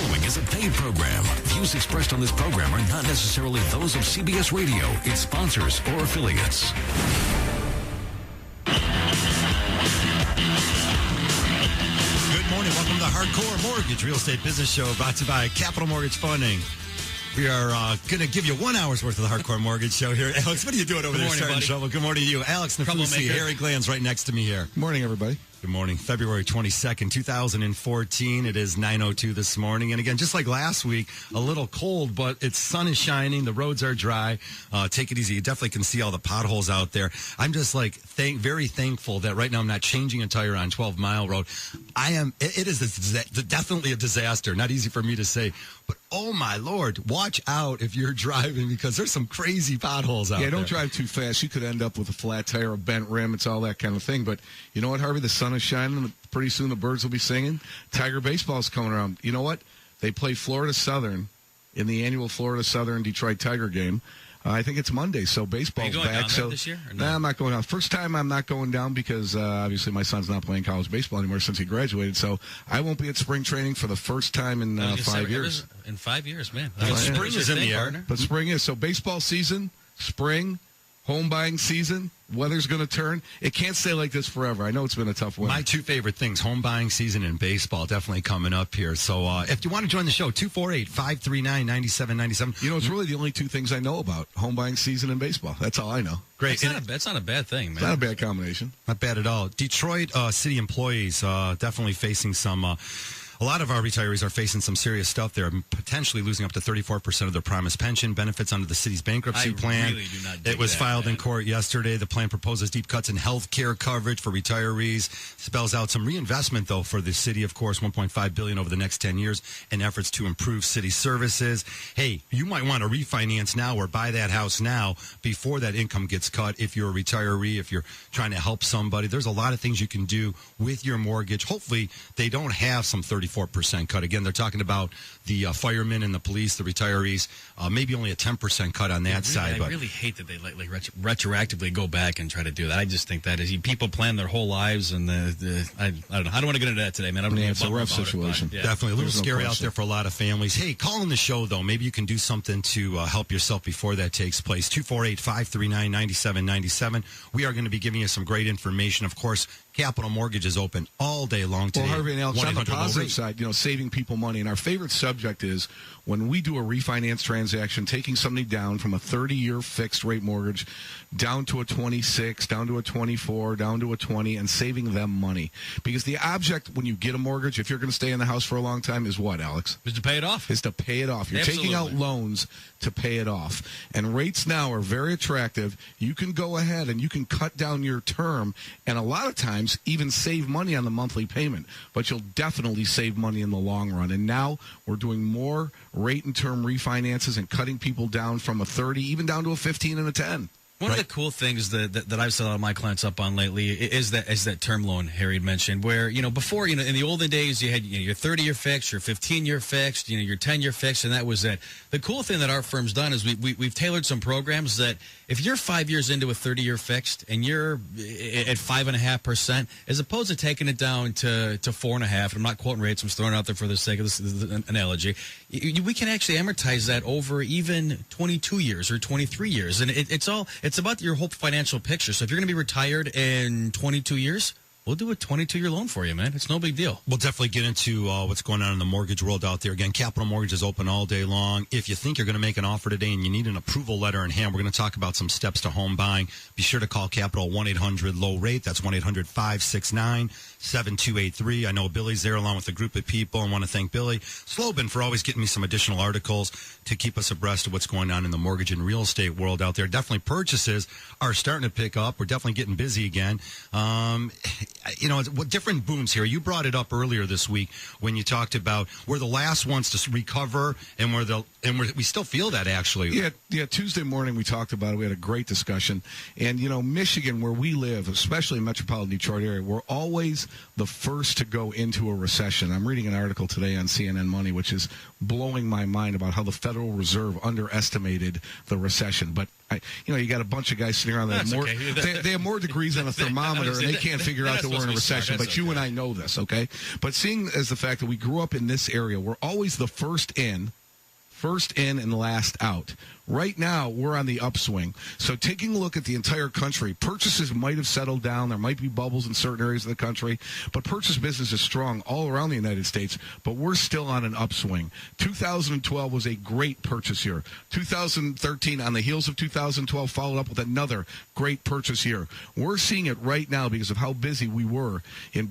following is a paid program. Views expressed on this program are not necessarily those of CBS Radio, its sponsors, or affiliates. Good morning. Welcome to the Hardcore Mortgage Real Estate Business Show, brought to you by Capital Mortgage Funding. We are going to give you 1 hour's worth of the Hardcore Mortgage Show here. Alex, what are you doing over there starting trouble? Good morning to you. Alex Nafusi, Harry Glanz right next to me here. Good morning, everybody. Good morning. February 22nd, 2014. It is 9:02 this morning. And again, just like last week, a little cold, but its sun is shining. The roads are dry. Take it easy. You definitely can see all the potholes out there. I'm just very thankful that right now I'm not changing a tire on 12 Mile Road. It is definitely a disaster. Not easy for me to say, but oh my Lord, watch out if you're driving because there's some crazy potholes out there. Yeah, don't drive too fast. You could end up with a flat tire, a bent rim. It's all that kind of thing. But you know what, Harvey? The sun is shining. Pretty soon the birds will be singing. Tiger baseball's coming around. You know what? They play Florida Southern in the annual Florida Southern Detroit Tiger game. I think it's Monday, so baseball's back. Are you going back. down there this year? Or no? Nah, I'm not going down. First time I'm not going down because obviously my son's not playing college baseball anymore since he graduated. So I won't be at spring training for the first time in 5 years. In 5 years, man. Spring is in the air. Partner. But spring is. So baseball season, spring, home buying season, weather's going to turn. It can't stay like this forever. I know it's been a tough winter. My two favorite things, home buying season and baseball, definitely coming up here. So if you want to join the show, 248-539-9797. You know, it's really the only two things I know about, home buying season and baseball. That's all I know. Great. That's not a bad thing, man. It's not a bad combination. Not bad at all. Detroit city employees definitely facing some... a lot of our retirees are facing some serious stuff. They're potentially losing up to 34% of their promised pension benefits under the city's bankruptcy plan. Really do not dig it was that, filed man. in court yesterday. The plan proposes deep cuts in health care coverage for retirees. Spells out some reinvestment, though, for the city, of course, $1.5 billion over the next 10 years in efforts to improve city services. Hey, you might want to refinance now or buy that house now before that income gets cut if you're a retiree, if you're trying to help somebody. There's a lot of things you can do with your mortgage. Hopefully, they don't have some 34% cut. Again, they're talking about the firemen and the police, the retirees, maybe only a 10% cut on that side. I really hate that they retroactively go back and try to do that. I just think that is people plan their whole lives, and I don't know. I don't want to get into that today, man. I don't It's a rough situation. Definitely a little scary out there for a lot of families. Hey, call in the show, though. Maybe you can do something to help yourself before that takes place. 248-539-9797. We are going to be giving you some great information. Of course, Capital Mortgage is open all day long today. Well, Harvey and Alex, on the 1-800 positive side, saving people money. And our favorite subject is when we do a refinance transaction, taking somebody down from a 30-year fixed rate mortgage down to a 26, down to a 24, down to a 20, and saving them money. Because the object when you get a mortgage, if you're going to stay in the house for a long time, is what, Alex? Is to pay it off. Is to pay it off. You're taking out loans to pay it off. And rates now are very attractive. You can go ahead and you can cut down your term, and a lot of times even save money on the monthly payment. But you'll definitely save money in the long run. And now we're doing more rate and term refinances and cutting people down from a 30, even down to a 15 and a 10. One of the cool things that I've set a lot of my clients up on lately is that term loan Harry had mentioned, where before in the olden days you had your 30-year fixed, your 15-year fixed, your 10-year fixed, and that was it. The cool thing that our firm's done is we've tailored some programs that if you're 5 years into a 30-year fixed and you're at 5.5%, as opposed to taking it down to 4.5%, and I'm not quoting rates, I'm just throwing it out there for the sake of this analogy, we can actually amortize that over even 22 years or 23 years, and it's about your whole financial picture. So if you're going to be retired in 22 years, we'll do a 22-year loan for you, man. It's no big deal. We'll definitely get into what's going on in the mortgage world out there. Again, Capital Mortgage is open all day long. If you think you're going to make an offer today and you need an approval letter in hand, we're going to talk about some steps to home buying. Be sure to call Capital 1-800-LOW-RATE. That's 1-800-569-7283. I know Billy's there along with a group of people, and want to thank Billy Slobin for always getting me some additional articles to keep us abreast of what's going on in the mortgage and real estate world out there. Definitely purchases are starting to pick up. We're definitely getting busy again. Different booms here. You brought it up earlier this week when you talked about we're the last ones to recover, and we still feel that actually. Yeah. Tuesday morning we talked about it. We had a great discussion, and Michigan, where we live, especially in metropolitan Detroit area, we're always the first to go into a recession. I'm reading an article today on CNN Money, which is blowing my mind about how the Federal Reserve underestimated the recession, but You got a bunch of guys sitting around that have more, they have more degrees on a thermometer, and they can't figure out that we're in a recession. But you and I know this, okay? But seeing as the fact that we grew up in this area, we're always the first in and last out. Right now, we're on the upswing. So taking a look at the entire country, purchases might have settled down. There might be bubbles in certain areas of the country, but purchase business is strong all around the United States, but we're still on an upswing. 2012 was a great purchase year. 2013, on the heels of 2012, followed up with another great purchase year. We're seeing it right now because of how busy we were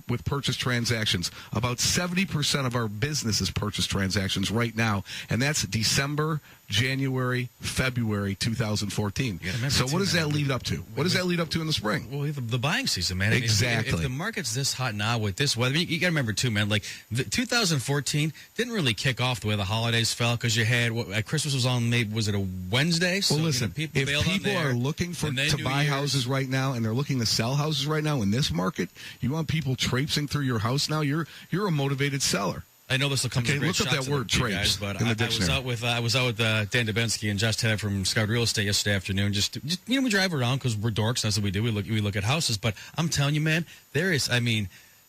with purchase transactions. About 70% of our business is purchase transactions right now, and that's December, January, February 2014. So what does that lead up to? What does that lead up to in the spring? Well, the buying season, man. Exactly. If the market's this hot now with this weather, you got to remember, too, man, like 2014 didn't really kick off the way the holidays fell because you had, Christmas was on, maybe, was it a Wednesday? So, listen, if people are looking to buy houses right now and they're looking to sell houses right now in this market, you want people traipsing through your house now, you're a motivated seller. I know this will come as a great look up that word traipse, but in the dictionary. I was out with Dan Dubinsky and Josh Ted from Scout Real Estate yesterday afternoon. Just we drive around because we're dorks. That's what we do. We look at houses. But I'm telling you, man,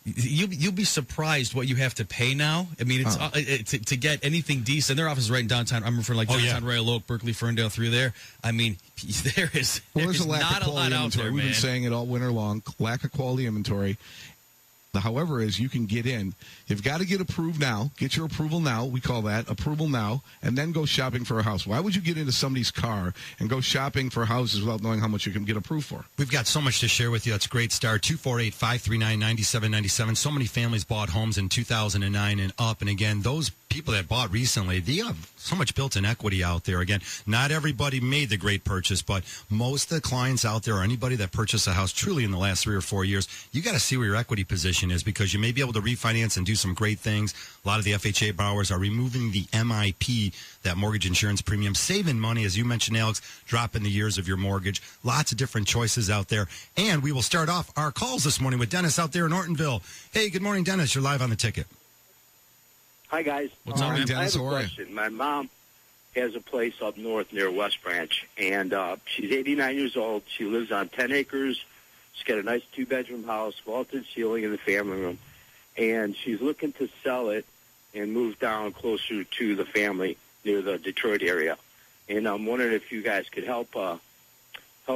you'll be surprised what you have to pay now. I mean, it's to get anything decent. Their office is right in downtown. I'm referring downtown Royal Oak, Berkeley, Ferndale, through there. I mean, there's a lack not of a lot quality out inventory. there, We've man. been saying it all winter long. Lack of quality inventory. However, is you can get in. You've got to get approved now. Get your approval now. We call that approval now, and then go shopping for a house. Why would you get into somebody's car and go shopping for houses without knowing how much you can get approved for? We've got so much to share with you. That's a great start. 248-539-9797. So many families bought homes in 2009 and up. And again, those people that bought recently, they have so much built-in equity out there. Again, not everybody made the great purchase, but most of the clients out there, or anybody that purchased a house truly in the last 3 or 4 years, you got to see where your equity position is because you may be able to refinance and do some great things. A lot of the FHA borrowers are removing the MIP, that mortgage insurance premium, saving money, as you mentioned, Alex, dropping the years of your mortgage. Lots of different choices out there. And we will start off our calls this morning with Dennis out there in Ortonville. Hey, good morning, Dennis. You're live on the ticket. Hi, guys. What's up, man? Dennis, I have a question. My mom has a place up north near West Branch, and she's 89 years old. She lives on 10 acres. She's got a nice 2-bedroom house, vaulted ceiling in the family room, and she's looking to sell it and move down closer to the family near the Detroit area. And I'm wondering if you guys could help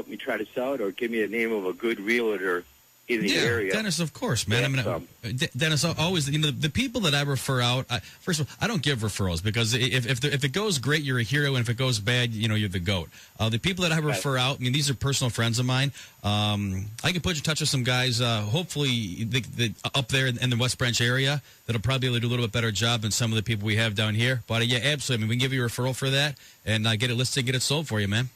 me try to sell it or give me the name of a good realtor in the area. Dennis, of course, man. Dennis, always, the people that I refer out, first of all, I don't give referrals because if it goes great, you're a hero, and if it goes bad, you're the GOAT. The people that I refer out, these are personal friends of mine. I can put you in touch with some guys, hopefully up there in the West Branch area that'll probably do a little bit better job than some of the people we have down here. But, yeah, absolutely. We can give you a referral for that and get it listed, get it sold for you, man.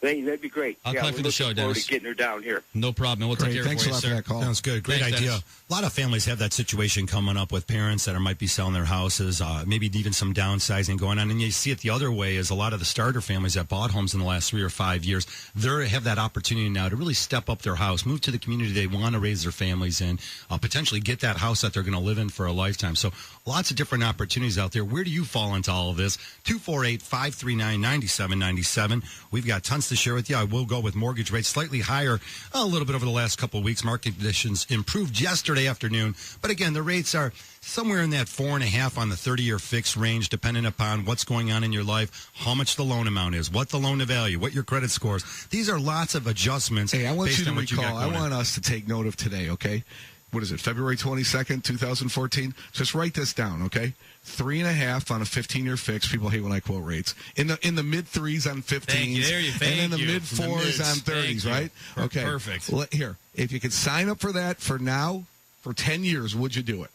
That'd be great. I'll call for the show, Dennis. To getting her down here. No problem. We'll take care Thanks of it a lot for you, for that call. Sounds good. Great Thanks, idea. Dennis. A lot of families have that situation coming up with parents that might be selling their houses, maybe even some downsizing going on. And you see it the other way is a lot of the starter families that bought homes in the last 3 or 5 years, they have that opportunity now to really step up their house, move to the community they want to raise their families in, potentially get that house that they're going to live in for a lifetime. So lots of different opportunities out there. Where do you fall into all of this? 248-539-9797. We've got tons to share with you. I will go with mortgage rates slightly higher a little bit over the last couple of weeks. Market conditions improved yesterday afternoon. But again, the rates are somewhere in that 4.5 on the 30-year fixed range, depending upon what's going on in your life, how much the loan amount is, what the loan to value, what your credit scores. These are lots of adjustments. Hey, I want based you to on what recall, you got I want us to take note of today, okay? What is it, February 22nd, 2014? Just write this down, okay? 3.5 on a 15-year fix. People hate when I quote rates. In the mid-3s on 15s. Thank you. And in the mid-4s on 30s, right? Okay. Perfect. Here, if you could sign up for that for now, for 10 years, would you do it?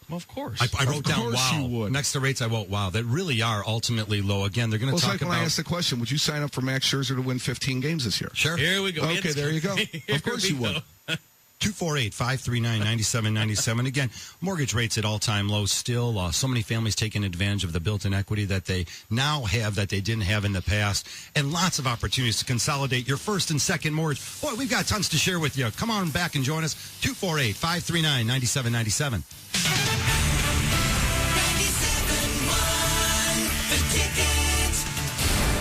Well, of course. I wrote down course wow. you would. Next to rates, I wrote wow. That really are ultimately low. Again, they're going to Well, talk it's like about. when I asked the question, would you sign up for Max Scherzer to win 15 games this year? Sure. Here we go. Okay, there you go. Of course you would. 248-539-9797. Again, mortgage rates at all-time lows still. So many families taking advantage of the built-in equity that they now have that they didn't have in the past. And lots of opportunities to consolidate your first and second mortgage. Boy, we've got tons to share with you. Come on back and join us. 248-539-9797.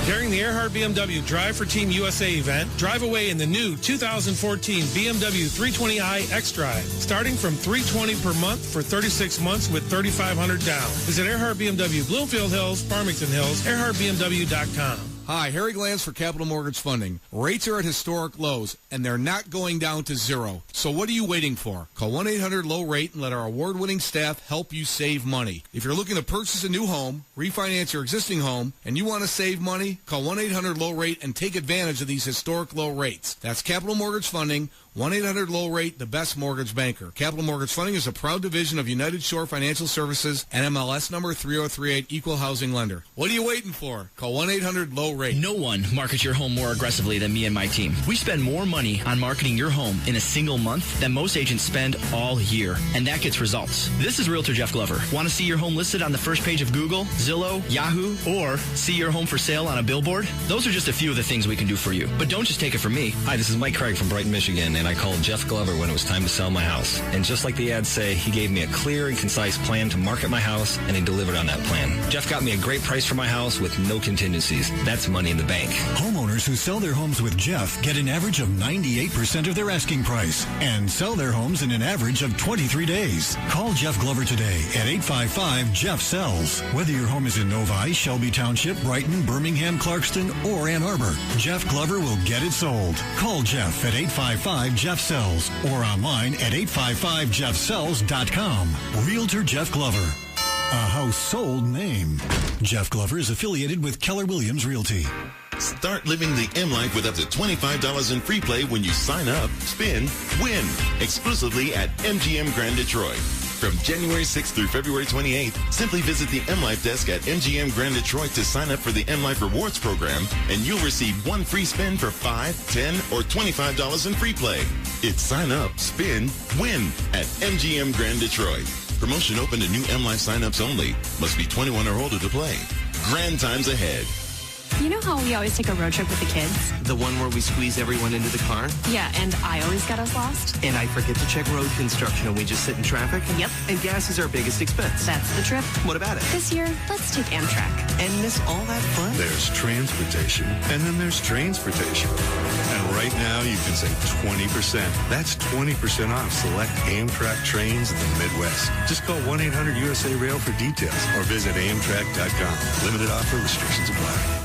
During the Earhart BMW Drive for Team USA event, drive away in the new 2014 BMW 320i X-Drive, starting from $320 per month for 36 months with $3,500 down. Visit Earhart BMW Bloomfield Hills, Farmington Hills, EarhartBMW.com. Hi, Harry Glanz for Capital Mortgage Funding. Rates are at historic lows, and they're not going down to zero. So what are you waiting for? Call 1-800-LOW-RATE and let our award-winning staff help you save money. If you're looking to purchase a new home, refinance your existing home, and you want to save money, call 1-800-LOW-RATE and take advantage of these historic low rates. That's Capital Mortgage Funding, 1-800-LOW-RATE, the best mortgage banker. Capital Mortgage Funding is a proud division of United Shore Financial Services, NMLS number 3038, Equal Housing Lender. What are you waiting for? Call 1-800-LOW-RATE. No one markets your home more aggressively than me and my team. We spend more money on marketing your home in a single month than most agents spend all year, and that gets results. This is Realtor Jeff Glover. Want to see your home listed on the first page of Google, Zillow, Yahoo, or see your home for sale on a billboard? Those are just a few of the things we can do for you. But don't just take it from me. Hi, this is Mike Craig from Brighton, Michigan, and I called Jeff Glover when it was time to sell my house. And just like the ads say, he gave me a clear and concise plan to market my house, and he delivered on that plan. Jeff got me a great price for my house with no contingencies. That's money in the bank. Homeowners who sell their homes with Jeff get an average of 98% of their asking price and sell their homes in an average of 23 days. Call Jeff Glover today at 855-JEFF-SELLS. Whether your home is in Novi, Shelby Township, Brighton, Birmingham, Clarkston, or Ann Arbor, Jeff Glover will get it sold. Call Jeff at 855-JEFF-SELLS or online at 855-JEFFSELLS.com. Realtor Jeff Glover. A household name. Jeff Glover is affiliated with Keller Williams Realty. Start living the M Life with up to $25 in free play when you sign up, spin, win. Exclusively at MGM Grand Detroit. From January 6th through February 28th, simply visit the M Life desk at MGM Grand Detroit to sign up for the M Life Rewards program, and you'll receive one free spin for $5, $10, or $25 in free play. It's sign up, spin, win at MGM Grand Detroit. Promotion open to new M Life signups only. Must be 21 or older to play. Grand times ahead. You know how we always take a road trip with the kids? The one where we squeeze everyone into the car? Yeah, and I always get us lost. And I forget to check road construction and we just sit in traffic? Yep. And gas is our biggest expense. That's the trip. What about it? This year, let's take Amtrak. And miss all that fun? There's transportation, and then there's transportation. And right now, you can save 20%. That's 20% off select Amtrak trains in the Midwest. Just call 1-800-USA-RAIL for details or visit Amtrak.com. Limited offer, restrictions apply.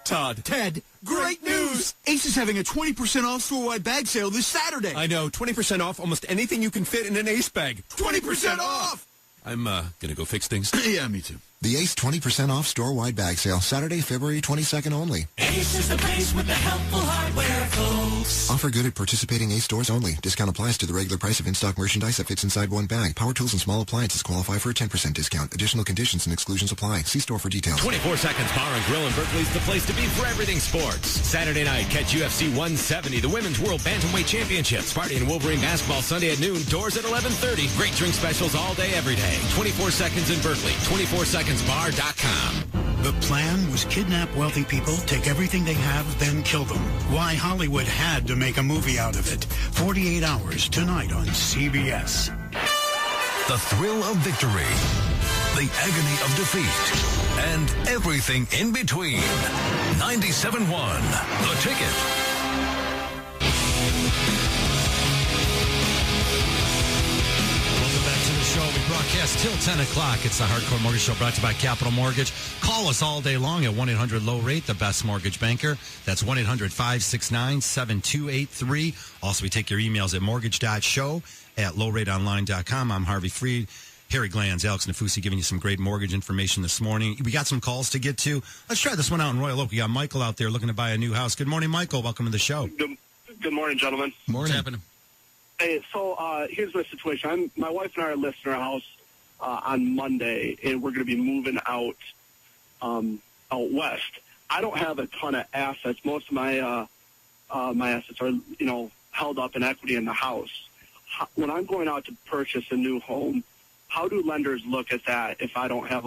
Todd. Ted, great news! Ace is having a 20% off store-wide bag sale this Saturday. I know, 20% off almost anything you can fit in an Ace bag. 20% off! I'm gonna go fix things. Yeah, me too. The Ace 20% off store-wide bag sale, Saturday, February 22nd only. Ace is the place with the helpful hardware, folks. Offer good at participating Ace stores only. Discount applies to the regular price of in-stock merchandise that fits inside one bag. Power tools and small appliances qualify for a 10% discount. Additional conditions and exclusions apply. See store for details. 24 Seconds Bar and Grill in Berkeley's the place to be for everything sports. Saturday night, catch UFC 170, the Women's World Bantamweight Championship. Sparty and Wolverine basketball Sunday at noon. Doors at 11:30. Great drink specials all day, every day. 24 Seconds in Berkeley. 24secondsbar.com. The plan was kidnap wealthy people, take everything they have, then kill them. Why Hollywood had to make a movie out of it. 48 Hours tonight on CBS. The thrill of victory, the agony of defeat, and everything in between. 97.1, The Ticket. Show. We broadcast till 10 o'clock. It's the Hardcore Mortgage Show brought to you by Capital Mortgage. Call us all day long at 1-800-LOW-RATE, the best mortgage banker. That's 1-800-569-7283. Also, we take your emails at mortgage.show@lowrateonline.com. I'm Harvey Freed. Harry Glanz, Alex Nafusi giving you some great mortgage information this morning. We got some calls to get to. Let's try this one out in Royal Oak. We got Michael out there looking to buy a new house. Good morning, Michael. Welcome to the show. Good morning, gentlemen. Morning. What's happening? Hey, so here's my situation. My wife and I are listing our house on Monday, and we're going to be moving out west. I don't have a ton of assets. Most of my my assets are, held up in equity in the house. When I'm going out to purchase a new home, how do lenders look at that if I don't have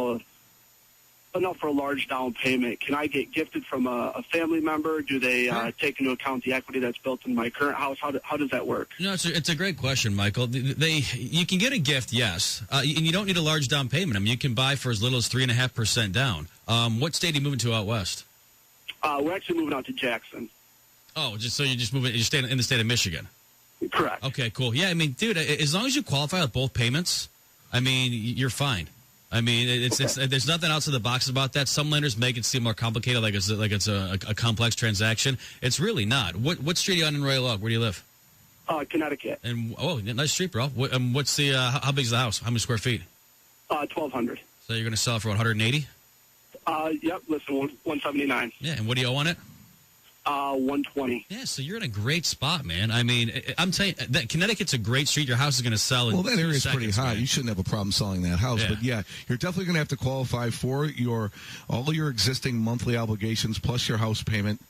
enough for a large down payment. Can I get gifted from a family member? Do they take into account the equity that's built in my current house? How does that work? No, it's a great question, Michael. You can get a gift, yes, and you don't need a large down payment. I mean, you can buy for as little as 3.5% down. What state are you moving to out west? We're actually moving out to Jackson. Oh, you're staying in the state of Michigan. Correct. Okay, cool. Yeah, I mean, dude, as long as you qualify with both payments, I mean, you're fine. I mean, it's there's nothing outside the box about that. Some lenders make it seem more complicated, like it's a complex transaction. It's really not. What street are you on in Royal Oak? Where do you live? Connecticut. And nice street, bro. What's the how big is the house? How many square feet? 1,200. So you're going to sell it for 180? Yep. Listen, 179. Yeah, and what do you owe on it? 120. Yeah, so you're in a great spot, man. I mean, I'm telling you, that Connecticut's a great street. Your house is going to sell in that area is pretty hot. Man. You shouldn't have a problem selling that house. Yeah. But yeah, you're definitely going to have to qualify for all your existing monthly obligations plus your house payment.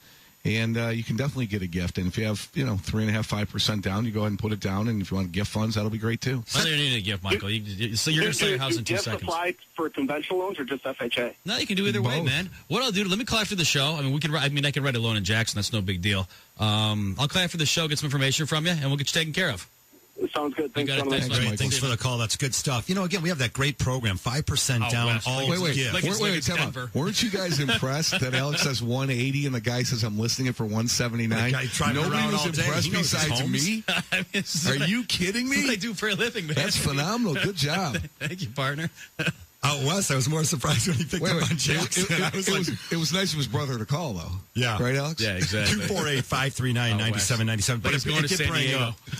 And you can definitely get a gift. And if you have, 3.5%, 5% down, you go ahead and put it down. And if you want gift funds, that'll be great too. Well, you need a gift, Michael. So you're going to sell your house in 2 seconds. Do you apply for conventional loans or just FHA? No, you can do either way, man. What I'll do, let me call after the show. I mean, I can write a loan in Jackson. That's no big deal. I'll call after the show, get some information from you, and we'll get you taken care of. It sounds good. Thanks, Thanks for the call. That's good stuff. Again, we have that great program, 5% down. Wait, time out. Weren't you guys impressed that Alex says 180 and the guy says I'm listing it for 179? Nobody was impressed besides me. Are you kidding me? That's what I do for a living, man. That's phenomenal. Good job. Thank you, partner. Out west, I was more surprised when he picked up on Jackson. It was nice of his brother to call, though. Yeah. Right, Alex? Yeah, exactly. 248-539-9797. But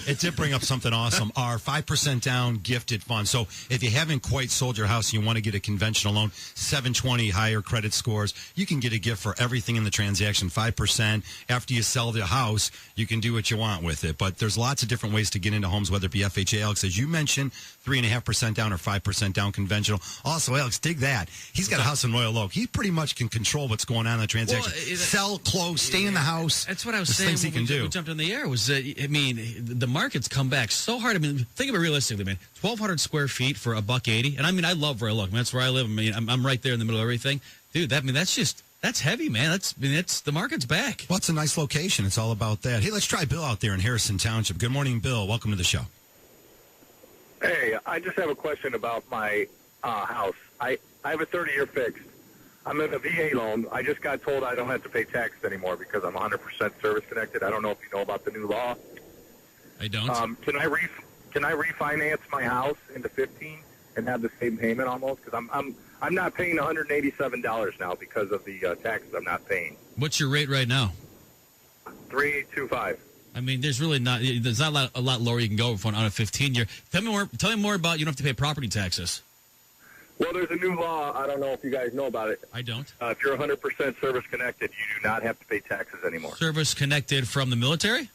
it did bring up something awesome. Our 5% down gifted fund. So if you haven't quite sold your house and you want to get a conventional loan, 720 higher credit scores, you can get a gift for everything in the transaction, 5%. After you sell the house, you can do what you want with it. But there's lots of different ways to get into homes, whether it be FHA, Alex, as you mentioned, 3.5% down or 5% down conventional. Also, Alex, dig that. He's got a house in Royal Oak. He pretty much can control what's going on in the transaction. Sell, close, stay in the house. That's what I was There's saying things he can do. We jumped in the air. The market's come back so hard. I mean, think of it realistically, man. 1,200 square feet for $180. And I mean, I love Royal Oak. That's where I live. I mean, I'm right there in the middle of everything. Dude, that's heavy, man. The market's back. Well, it's a nice location. It's all about that. Hey, let's try Bill out there in Harrison Township. Good morning, Bill. Welcome to the show. Hey, I just have a question about my house. I have a 30-year fixed. I'm in a VA loan. I just got told I don't have to pay taxes anymore because I'm 100% service connected. I don't know if you know about the new law. I don't. Can I refinance my house into 15 and have the same payment almost? Because I'm not paying $187 now because of the taxes I'm not paying. What's your rate right now? 3.25. I mean, there's not a lot lower you can go on a 15-year. Tell me more about you don't have to pay property taxes. Well, there's a new law. I don't know if you guys know about it. I don't. If you're 100% service connected, you do not have to pay taxes anymore. Service connected from the military?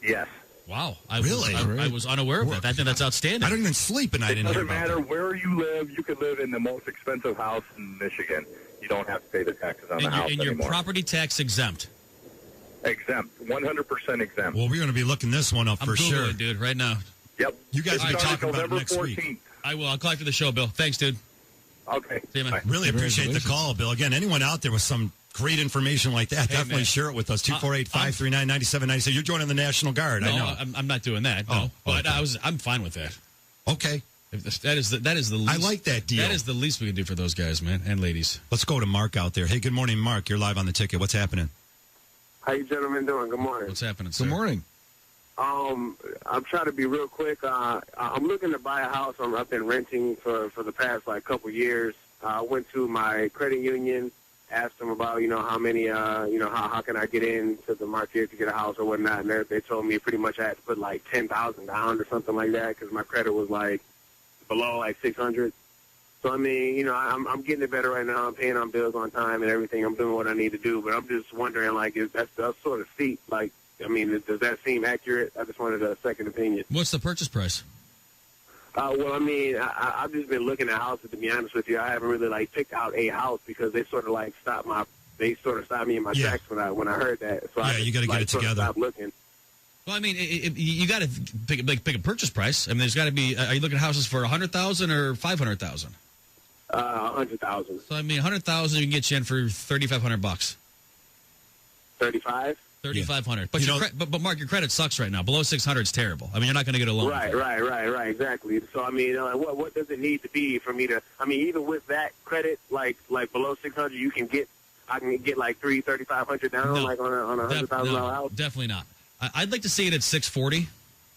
Yes. Wow. I was unaware of that. I think that's outstanding. I don't even sleep at night. It doesn't matter where you live. You could live in the most expensive house in Michigan. You don't have to pay the taxes on the house anymore. And you're property tax exempt? Exempt. 100% exempt. Well, we're going to be looking this one up for sure. Dude, right now. Yep. You guys will be talking about it next 14th. week. I will. I'll call after the show, Bill. Thanks, dude. Okay. See you, man. Really appreciate the call, Bill. Again, anyone out there with some great information like that, definitely share it with us. 248-539-9797. You're joining the National Guard. No, I know. I'm not doing that. No, but okay. I'm fine with that. Okay. That is the least. I like that deal. That is the least we can do for those guys, man, and ladies. Let's go to Mark out there. Hey, good morning, Mark. You're live on the ticket. What's happening? How you gentlemen doing? Good morning. What's happening, sir? Good morning. I'm trying to be real quick. I'm looking to buy a house. I've been renting for the past couple years. I went to my credit union, asked them about how many how can I get into the market to get a house or whatnot, and they told me pretty much I had to put $10,000 down or something like that because my credit was below 600. So I mean, I'm getting it better right now. I'm paying on bills on time and everything. I'm doing what I need to do, but I'm just wondering is that sort of steep? Does that seem accurate? I just wanted a second opinion. What's the purchase price? Well, I mean, I've just been looking at houses. To be honest with you, I haven't really picked out a house because they sort of stopped me in my tracks when I heard that. So you got to get it together. Stop looking. Well, I mean, you got to pick a purchase price. I mean, there's got to be. Are you looking at houses for $100,000 or $500,000? $100,000. So I mean, $100,000 we can get you in for $3,500. 35. 3,500. But but Mark, your credit sucks right now. Below 600 is terrible. I mean, you're not going to get a loan. Right. Exactly. So I mean, what does it need to be for me to? I mean, even with that credit, like below 600, I can get like $3,500 down, like on a $100,000 house. Definitely not. I'd like to see it at 640.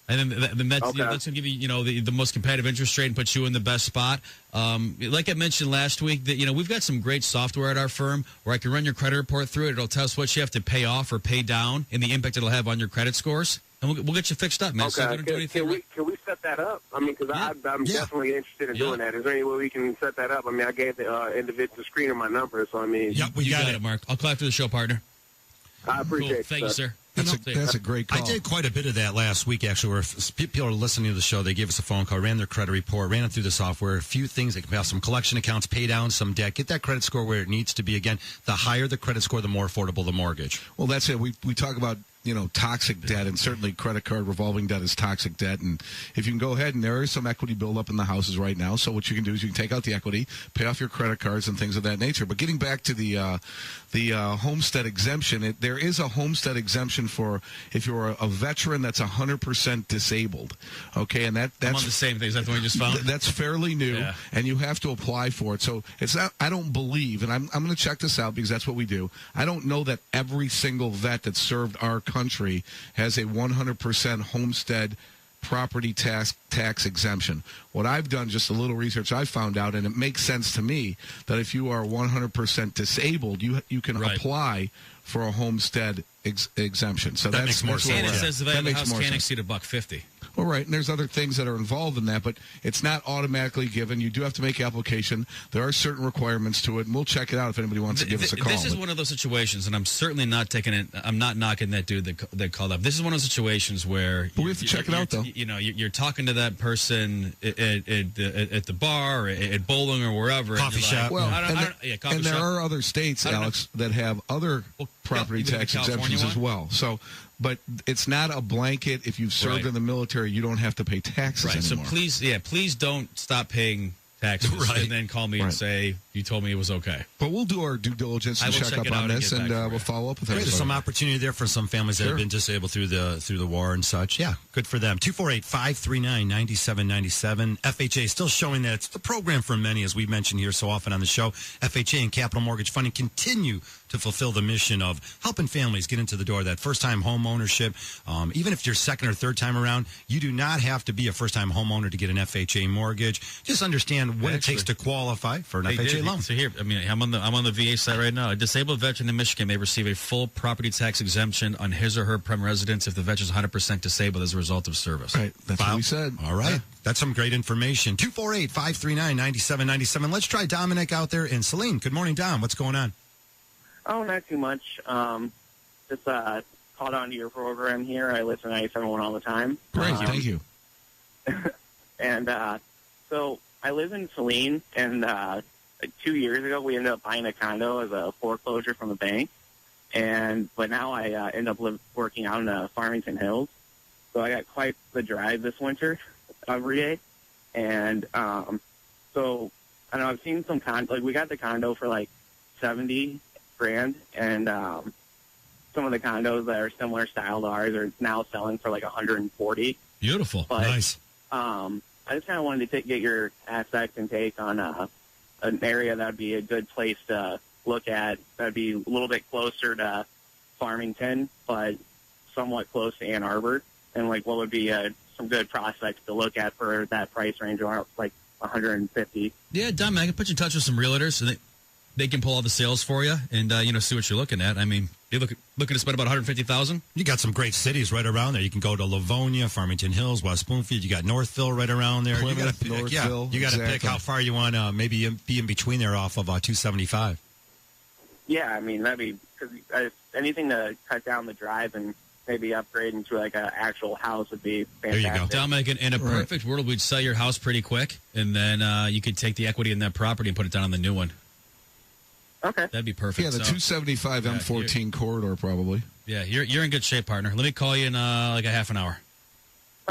And then that's, okay. That's going to give you, the most competitive interest rate and put you in the best spot. Like I mentioned last week, that we've got some great software at our firm where I can run your credit report through it. It'll tell us what you have to pay off or pay down and the impact it'll have on your credit scores. And we'll get you fixed up, man. Okay. So we don't do anything. Can we set that up? I mean, because I'm definitely interested in doing that. Is there any way we can set that up? I mean, I gave the individual screener my number, so I mean. Yep, we got it, Mark. I'll call after the show, partner. I appreciate it. Thank you, sir. That's a great call. I did quite a bit of that last week, actually, where if people are listening to the show, they gave us a phone call, ran their credit report, ran it through the software, a few things. They can pay off some collection accounts, pay down some debt, get that credit score where it needs to be. Again, the higher the credit score, the more affordable the mortgage. Well, that's it. We talk about, toxic debt, and certainly credit card revolving debt is toxic debt. And if you can go ahead, and there is some equity buildup in the houses right now, so what you can do is you can take out the equity, pay off your credit cards and things of that nature. But getting back to the homestead exemption, there is a homestead exemption for if you're a veteran that's 100% disabled. Okay, and that's I'm on the same thing. Is that the one you just found? That's fairly new, and you have to apply for it. So it's not. I don't believe, and I'm going to check this out because that's what we do. I don't know that every single vet that served our country has a 100% homestead property tax exemption. What I've done, just a little research I found out, and it makes sense to me that if you are 100% disabled, you can apply for a homestead exemption. So that makes more sense. And it says the value of the house can't exceed $150. Well, right, and there's other things that are involved in that, but it's not automatically given. You do have to make application. There are certain requirements to it, and we'll check it out if anybody wants to give us a call. This is one of those situations, and I'm certainly not taking it. I'm not knocking that dude that called up. This is one of those situations where we have to check it out, though. You're talking to that person at the bar, or at bowling, or wherever. Coffee shop. Well, and there are other states, Alex, that have other property tax exemptions as well. So. But it's not a blanket. If you've served in the military, you don't have to pay taxes anymore. So please don't stop paying taxes and then call me and say you told me it was okay. But we'll do our due diligence and check up on this, and we'll follow up with everybody. There's some opportunity there for some families that have been disabled through the war and such. Yeah, good for them. 248-539-9797. FHA still showing that it's the program for many, as we mentioned here so often on the show. FHA and Capital Mortgage Funding continue to fulfill the mission of helping families get into the door. That first-time home ownership, even if you're second or third time around, you do not have to be a first-time homeowner to get an FHA mortgage. Just understand what it takes to qualify for an FHA loan. So here, I'm on the VA site right now. A disabled veteran in Michigan may receive a full property tax exemption on his or her prime residence if the veteran is 100% disabled as a result of service. Right, that's what we said. All right. Yeah. That's some great information. 248-539-9797. Let's try Dominic out there in Saline. Good morning, Dom. What's going on? Oh, not too much. Just caught on to your program here. I listen to 97.1 all the time. Great, thank you. And so I live in Saline, and 2 years ago we ended up buying a condo as a foreclosure from a bank. But now I end up working out in Farmington Hills. So I got quite the drive this winter every day. And so I don't know, I've seen some we got the condo for like $70,000, and some of the condos that are similar style to ours are now selling for like $140,000. Beautiful. But, nice. I just kind of wanted to get your aspect and take on an area that would be a good place to look at. That would be a little bit closer to Farmington, but somewhat close to Ann Arbor. And like, what would be some good prospects to look at for that price range, around like $150,000? Yeah, Dom, I can put you in touch with some realtors, so they can pull all the sales for you and see what you're looking at. I mean, you're looking to spend about $150,000. You got some great cities right around there. You can go to Livonia, Farmington Hills, West Bloomfield. You got Northville right around there. Plymouth, you got to pick, Northville, you got to pick how far you want to maybe be in between there off of 275. Yeah, I mean, that'd be because anything to cut down the drive and maybe upgrade into like an actual house would be fantastic. There you go. Dominic, in a perfect world, we'd sell your house pretty quick, and then you could take the equity in that property and put it down on the new one. Okay. That'd be perfect. Yeah, the 275 M14 corridor probably. Yeah, you're in good shape, partner. Let me call you in like a half an hour.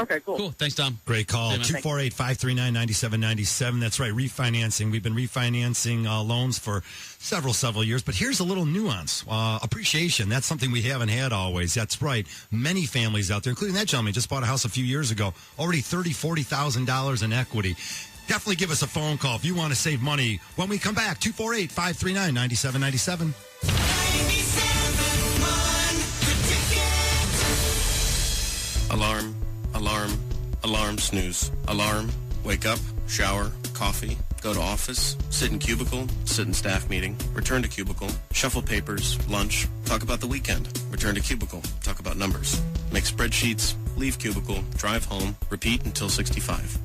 Okay, cool. Cool. Thanks, Tom. Great call. See you, man. 248-539-9797. That's right. Refinancing. We've been refinancing loans for several years. But here's a little nuance. Appreciation. That's something we haven't had always. That's right. Many families out there, including that gentleman, just bought a house a few years ago. Already $30,000, $40,000 in equity. Definitely give us a phone call if you want to save money. When we come back, 248-539-9797. Alarm, alarm, alarm, snooze. Alarm, wake up, shower, coffee, go to office, sit in cubicle, sit in staff meeting, return to cubicle, shuffle papers, lunch, talk about the weekend, return to cubicle, talk about numbers, make spreadsheets, leave cubicle, drive home, repeat until 65.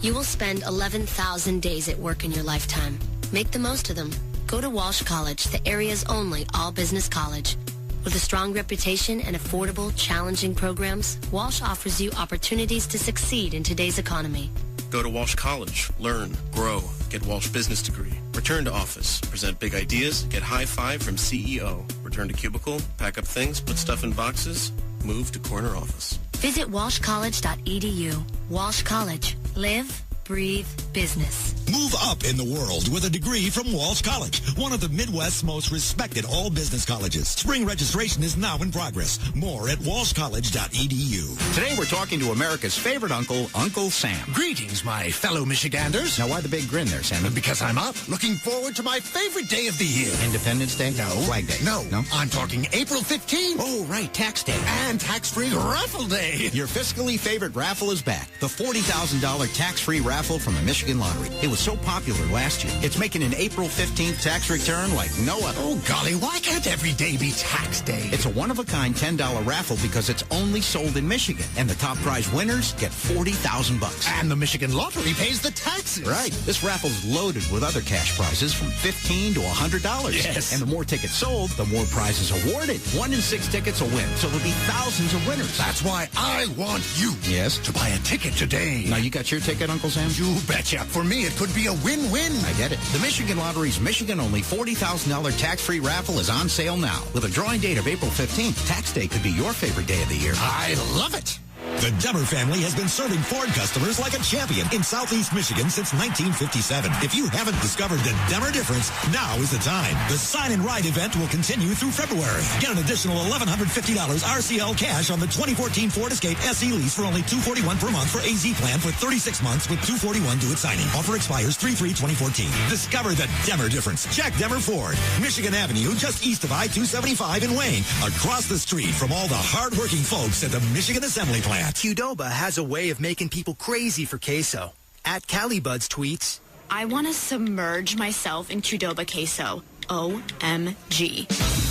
You will spend 11,000 days at work in your lifetime. Make the most of them. Go to Walsh College, the area's only all-business college. With a strong reputation and affordable, challenging programs, Walsh offers you opportunities to succeed in today's economy. Go to Walsh College, learn, grow, get Walsh business degree, return to office, present big ideas, get high five from CEO, return to cubicle, pack up things, put stuff in boxes, move to corner office. Visit walshcollege.edu. Walsh College. Live, breathe, business. Move up in the world with a degree from Walsh College, one of the Midwest's most respected all-business colleges. Spring registration is now in progress. More at walshcollege.edu. Today we're talking to America's favorite uncle, Uncle Sam. Greetings, my fellow Michiganders. Now, why the big grin there, Sam? Because I'm up, looking forward to my favorite day of the year. Independence Day? No. Flag Day? No. No? I'm talking April 15th. Oh, right, Tax Day. And tax-free raffle day. Your fiscally favorite raffle is back. The $40,000 tax-free raffle from the Michigan Lottery. It was so popular last year. It's making an April 15th tax return like no other. Oh, golly, why can't every day be tax day? It's a one-of-a-kind $10 raffle because it's only sold in Michigan. And the top prize winners get $40,000. And the Michigan Lottery pays the taxes. Right. This raffle's loaded with other cash prizes from $15 to $100. Yes. And the more tickets sold, the more prizes awarded. 1 in 6 tickets will win, so there'll be thousands of winners. That's why I want you. Yes? To buy a ticket today. Now, you got your ticket, Uncle Sam? You betcha. For me, it could be a win-win. I get it. The Michigan Lottery's Michigan-only $40,000 tax-free raffle is on sale now. With a drawing date of April 15th, tax day could be your favorite day of the year. I love it. The Demmer family has been serving Ford customers like a champion in Southeast Michigan since 1957. If you haven't discovered the Demmer difference, now is the time. The Sign and Ride event will continue through February. Get an additional $1,150 RCL cash on the 2014 Ford Escape SE lease for only $241 per month for AZ plan for 36 months with $241 due at signing. Offer expires 3/3/2014. Discover the Demmer difference. Check Demmer Ford, Michigan Avenue, just east of I-275 in Wayne, across the street from all the hard-working folks at the Michigan Assembly Plant. Qdoba has a way of making people crazy for queso. At Calibuds tweets, I want to submerge myself in Qdoba queso. OMG.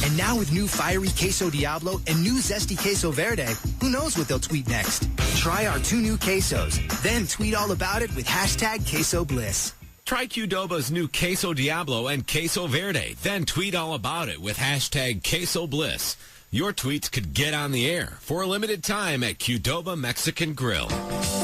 And now with new fiery Queso Diablo and new zesty Queso Verde, who knows what they'll tweet next? Try our 2 new quesos, then tweet all about it with hashtag Queso Bliss. Try Qdoba's new Queso Diablo and Queso Verde, then tweet all about it with hashtag Queso Bliss. Your tweets could get on the air for a limited time at Qdoba Mexican Grill.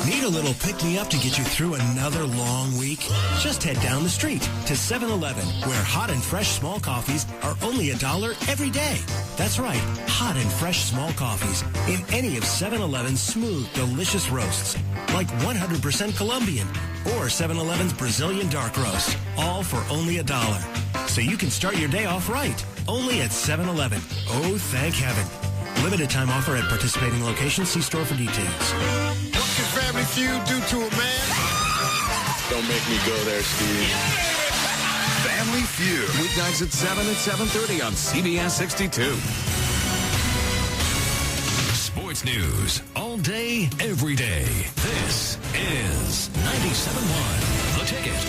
Need a little pick-me-up to get you through another long week? Just head down the street to 7-Eleven, where hot and fresh small coffees are only $1 every day. That's right, hot and fresh small coffees in any of 7-Eleven's smooth, delicious roasts, like 100% Colombian or 7-Eleven's Brazilian dark roast, all for only $1. So you can start your day off right, only at 7-Eleven. Oh, thank heaven. Limited time offer at participating locations. See store for details. What can Family Feud do to a man? Don't make me go there, Steve. Family Feud. Weeknights at 7 and 7:30 on CBS 62. Sports news all day, every day. This is 97.1 The Ticket.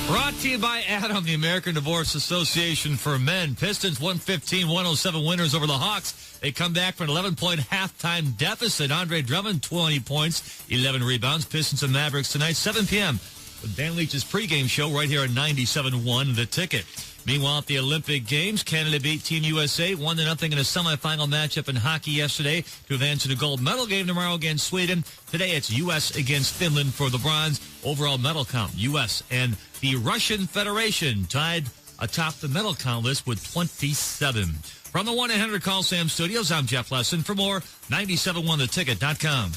Brought to you by Adam, the American Divorce Association for Men. Pistons 115-107 winners over the Hawks. They come back from an 11-point halftime deficit. Andre Drummond, 20 points, 11 rebounds. Pistons and Mavericks tonight, 7 p.m. with Dan Leach's pregame show right here at 97.1 The Ticket. Meanwhile, at the Olympic Games, Canada beat Team USA 1-0 in a semifinal matchup in hockey yesterday to advance to the gold medal game tomorrow against Sweden. Today, it's U.S. against Finland for the bronze. Overall medal count, U.S. and the Russian Federation tied atop the medal count list with 27. From the 1-800-CALL-SAM studios, I'm Jeff Lesson. For more, 971theticket.com.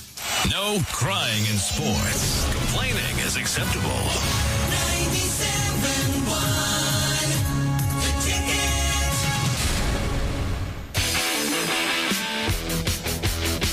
No crying in sports. Complaining is acceptable. 97.1 The Ticket.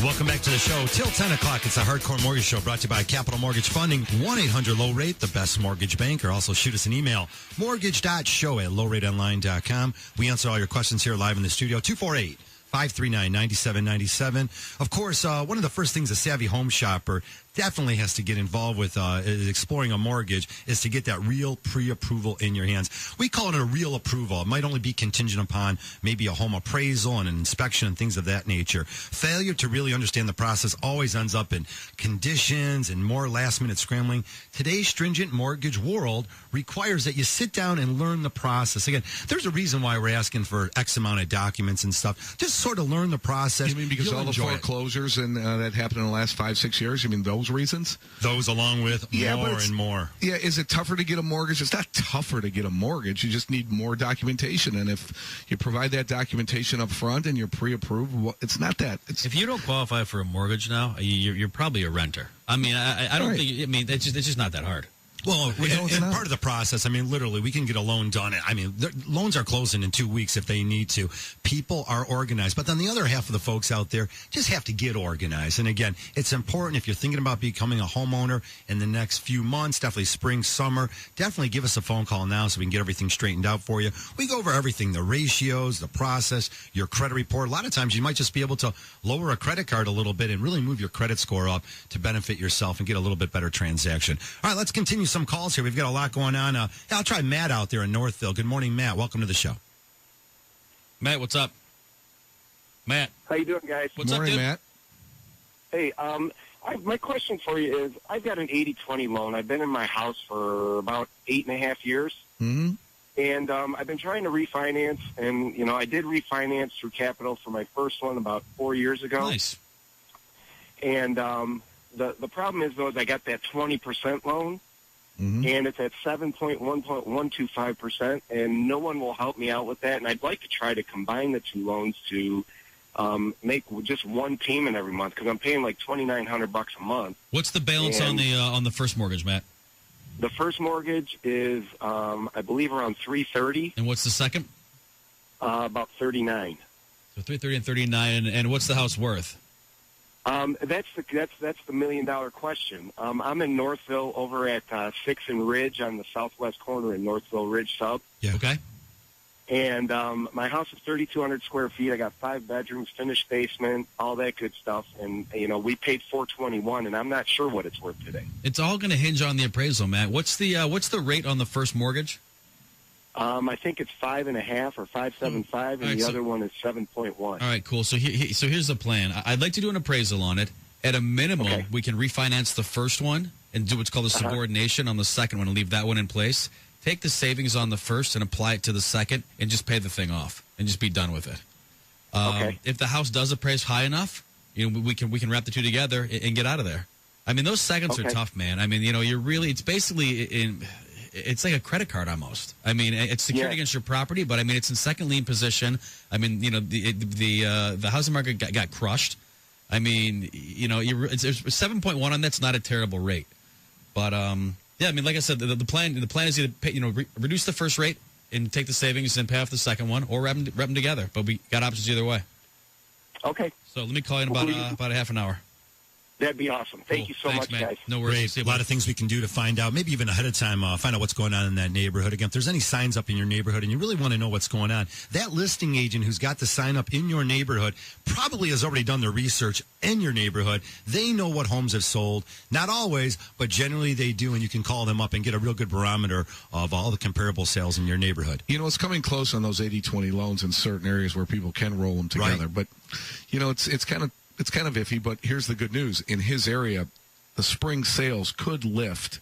Welcome back to the show. Till 10 o'clock, it's a Hardcore Mortgage Show brought to you by Capital Mortgage Funding. 1-800-LOW-RATE, the best mortgage banker. Also, shoot us an email, mortgage.show@lowrateonline.com. We answer all your questions here live in the studio. 248-539-9797. Of course, one of the first things a savvy home shopper definitely has to get involved with is exploring a mortgage is to get that real pre-approval in your hands. We call it a real approval. It might only be contingent upon maybe a home appraisal and an inspection and things of that nature. Failure to really understand the process always ends up in conditions and more last-minute scrambling. Today's stringent mortgage world requires that you sit down and learn the process. Again, there's a reason why we're asking for X amount of documents and stuff. Just sort of learn the process. You mean because all the foreclosures and that happened in the last 5-6 years? You mean those reasons? Those along with more and more. Yeah, is it tougher to get a mortgage? It's not tougher to get a mortgage. You just need more documentation. And if you provide that documentation up front and you're pre-approved, well, it's not that. If you don't qualify for a mortgage now, you're probably a renter. I mean, I don't think. I mean, it's just not that hard. Well, and part of the process, I mean, literally, we can get a loan done. I mean, loans are closing in 2 weeks if they need to. People are organized. But then the other half of the folks out there just have to get organized. And again, it's important if you're thinking about becoming a homeowner in the next few months, definitely spring, summer, definitely give us a phone call now so we can get everything straightened out for you. We go over everything, the ratios, the process, your credit report. A lot of times you might just be able to lower a credit card a little bit and really move your credit score up to benefit yourself and get a little bit better transaction. All right, let's continue some calls here. We've got a lot going on. I'll try Matt out there in Northville. Good morning, Matt. Welcome to the show. Matt, what's up? Matt. How you doing, guys? What's morning, up, dude? Matt. Hey, my question for you is, I've got an 80-20 loan. I've been in my house for about 8.5 years. Mm-hmm. And I've been trying to refinance, and, you know, I did refinance through Capital for my first one about 4 years ago. Nice. And the problem is, though, is I got that 20% loan, and it's at 7.125%, and no one will help me out with that. And I'd like to try to combine the two loans to make just one payment every month, because I'm paying like $2,900 a month. What's the balance on the first mortgage, Matt? The first mortgage is, I believe, around $330. And what's the second? About $39. So $330 and $39, and what's the house worth? That's the $1 million question. I'm in Northville over at 6th and Ridge on the southwest corner in Northville Ridge sub. Yeah. Okay. And my house is 3,200 square feet. I got 5 bedrooms, finished basement, all that good stuff. And you know, we paid $421, and I'm not sure what it's worth today. It's all going to hinge on the appraisal, Matt. What's the rate on the first mortgage? I think it's 5.5 or 5.75, and the other one is 7.1. All right, cool. So here's the plan. I'd like to do an appraisal on it. At a minimum, we can refinance the first one and do what's called a subordination on the second one and leave that one in place. Take the savings on the first and apply it to the second and just pay the thing off and just be done with it. If the house does appraise high enough, you know, we can wrap the two together and get out of there. I mean, those seconds are tough, man. I mean, you know, it's basically it's like a credit card almost. I mean, it's secured against your property, but I mean, it's in second lien position. I mean, you know, the housing market got crushed. I mean, you know, it's 7.1 on that's not a terrible rate, but yeah, I mean, like I said, the plan is either pay, reduce the first rate and take the savings and pay off the second one, or wrap them together. But we got options either way. Okay. So let me call you in about a half an hour. That'd be awesome. Thank you so much, guys. No worries. Great. A lot of things we can do to find out, maybe even ahead of time, find out what's going on in that neighborhood. Again, if there's any signs up in your neighborhood and you really want to know what's going on, that listing agent who's got the sign up in your neighborhood probably has already done their research in your neighborhood. They know what homes have sold. Not always, but generally they do, and you can call them up and get a real good barometer of all the comparable sales in your neighborhood. You know, it's coming close on those 80-20 loans in certain areas where people can roll them together. Right. But, you know, it's kind of iffy, but here's the good news. In his area, the spring sales could lift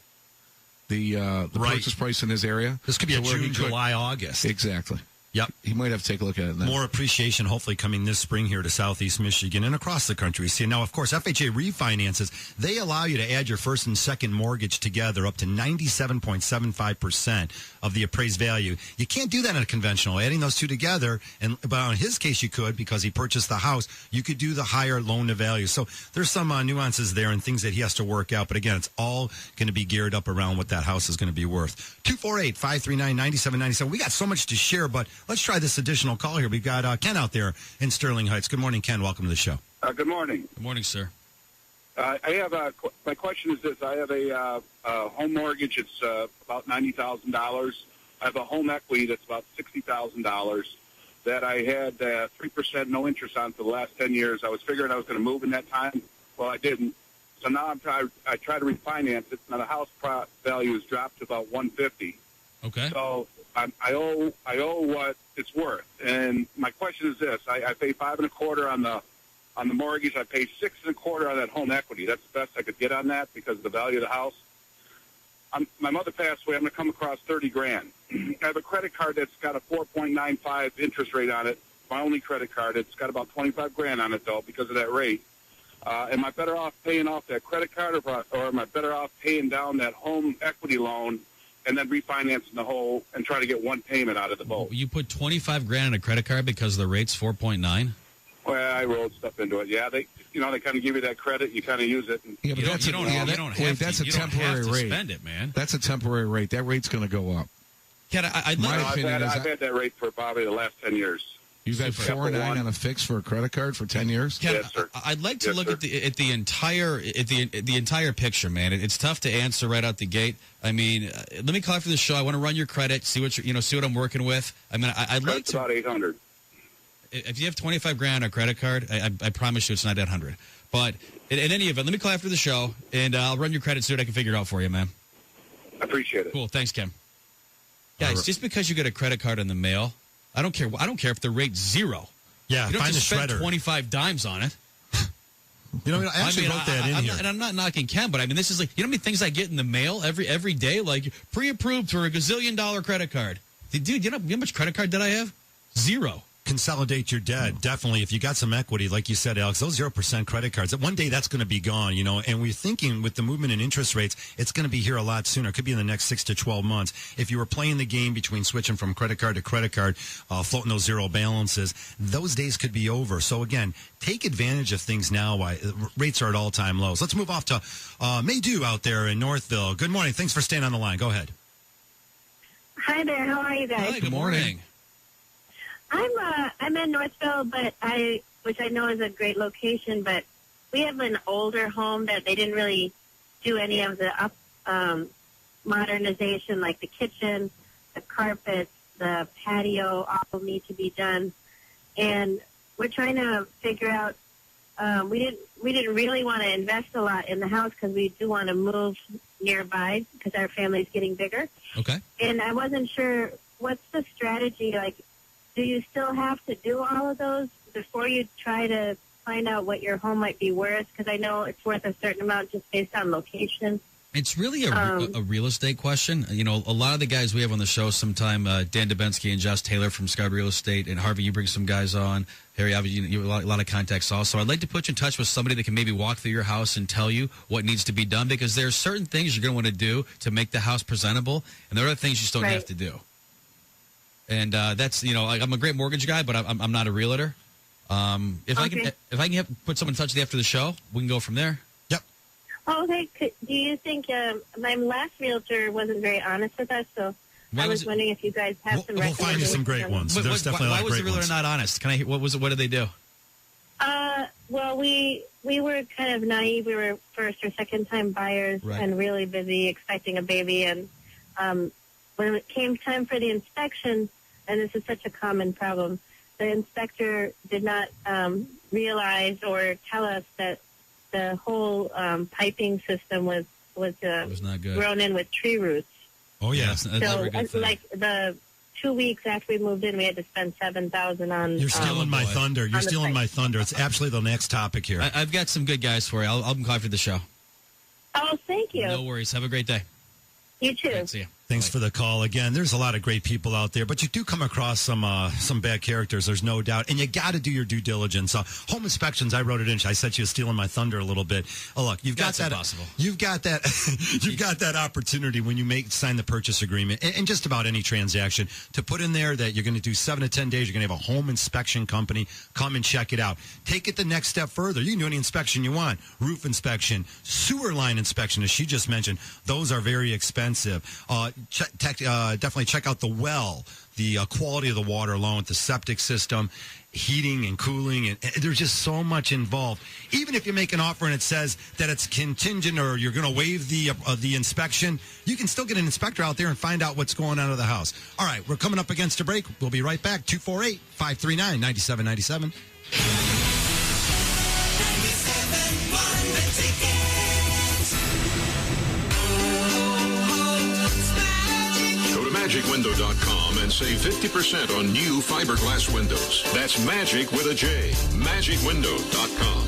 the purchase price in his area. This could be a June, July, August. Exactly. Yep. He might have to take a look at it then. More appreciation hopefully coming this spring here to Southeast Michigan and across the country. See, now, of course, FHA refinances, they allow you to add your first and second mortgage together up to 97.75% of the appraised value. You can't do that in a conventional. Adding those two together, but in his case you could because he purchased the house, you could do the higher loan to value. So there's some nuances there and things that he has to work out. But again, it's all going to be geared up around what that house is going to be worth. 248-539-9797. We got so much to share, but let's try this additional call here. We've got Ken out there in Sterling Heights. Good morning, Ken. Welcome to the show. Good morning. Good morning, sir. I have my question is this. I have a home mortgage. It's about $90,000. I have a home equity that's about $60,000 that I had 3% no interest on for the last 10 years. I was figuring I was going to move in that time. Well, I didn't. So now I try to refinance it. Now the house value has dropped to about $150,000. Okay. So I owe what it's worth. And my question is this: I pay 5 1/4 on the mortgage. I pay 6 1/4 on that home equity. That's the best I could get on that because of the value of the house. My mother passed away. I'm going to come across $30,000. I have a credit card that's got a 4.95 interest rate on it. My only credit card. It's got about $25,000 on it though because of that rate. Am I better off paying off that credit card, or am I better off paying down that home equity loan and then refinancing the whole and try to get one payment out of the both? You put $25,000 on a credit card because the rate's 4.9. Well, I rolled stuff into it. Yeah, they kind of give you that credit. You kind of use it. Yeah, but that's a temporary rate. Spend it, man. That's a temporary rate. That rate's going to go up. Ken, I've had that rate for probably the last 10 years. You've had 4.9 on a fix for a credit card for 10 years? Ken, yes, sir. I'd like to look at the entire picture, man. It's tough to answer right out the gate. I mean, let me call after the show. I want to run your credit, see what see what I'm working with. I mean, I'd like to. About 800. If you have $25,000 on a credit card, I promise you it's not 800. But in any event, let me call after the show, and I'll run your credit, see what I can figure out for you, man. I appreciate it. Cool. Thanks, Ken. Guys, just because you get a credit card in the mail, I don't care if the rate's 0. Yeah, you don't find have to the spend shredder. 25 dimes on it. You know, I actually wrote that in here. And I'm not knocking Ken, but I mean, this is like, you know how many things I get in the mail every day? Like, pre-approved for a gazillion-dollar credit card. Dude, you know how much credit card debt I have? 0. Consolidate your debt. Definitely. If you got some equity, like you said, Alex, those 0% credit cards, one day that's going to be gone, and we're thinking with the movement in interest rates, it's going to be here a lot sooner. It could be in the next 6 to 12 months. If you were playing the game between switching from credit card to credit card, floating those zero balances, those days could be over. So again, take advantage of things now while rates are at all-time lows. Let's move off to Maydew out there in Northville. Good morning. Thanks for staying on the line. Go ahead. Hi there. How are you guys? Hi, good morning. I'm in Northville, which I know is a great location, but we have an older home that they didn't really do any of the modernization, like the kitchen, the carpets, the patio, all need to be done. And we're trying to figure out. We didn't really want to invest a lot in the house because we do want to move nearby because our family's getting bigger. Okay. And I wasn't sure what's the strategy like. Do you still have to do all of those before you try to find out what your home might be worth? Because I know it's worth a certain amount just based on location. It's really a real estate question. You know, a lot of the guys we have on the show sometime, Dan Dubensky and Josh Taylor from Scout Real Estate, and Harvey, you bring some guys on. Harry, obviously, you have a lot of contacts also. I'd like to put you in touch with somebody that can maybe walk through your house and tell you what needs to be done, because there are certain things you're going to want to do to make the house presentable, and there are other things you just don't have to do. And that's, I'm a great mortgage guy, but I'm not a realtor. If I can put someone in touch with you after the show, we can go from there. Yep. Oh, okay. Do you think my last realtor wasn't very honest with us? So I was wondering if you guys have some recommendations. We'll find you some great ones. There's definitely a lot of great ones. Why was the realtor not honest? What did they do? Well, we were kind of naive. We were first or second time buyers and really busy expecting a baby. And when it came time for the inspection, and this is such a common problem, the inspector did not realize or tell us that the whole piping system was not good. grown in with tree roots. Oh, yeah. So, like the 2 weeks after we moved in, we had to spend $7,000 on. You're stealing my thunder. You're stealing my thunder. It's absolutely the next topic here. I've got some good guys for you. I'll come after the show. Oh, thank you. No worries. Have a great day. You too. Right, see you. Thanks for the call again. There's a lot of great people out there, but you do come across some bad characters. There's no doubt, and you got to do your due diligence. Home inspections. I wrote it in. I said she was stealing my thunder a little bit. Oh, look, you've got that. Impossible. You've got that. You've got that opportunity when you sign the purchase agreement, and just about any transaction, to put in there that you're going to do 7 to 10 days. You're going to have a home inspection company come and check it out. Take it the next step further. You can do any inspection you want. Roof inspection, sewer line inspection, as she just mentioned. Those are very expensive. Definitely check out the well, the quality of the water along with the septic system, heating and cooling, and there's just so much involved. Even if you make an offer and it says that it's contingent or you're going to waive the inspection, you can still get an inspector out there and find out what's going on at the house. All right, we're coming up against a break. We'll be right back. 248-539-9797. MagicWindow.com and save 50% on new fiberglass windows. That's Magic with a J. MagicWindow.com.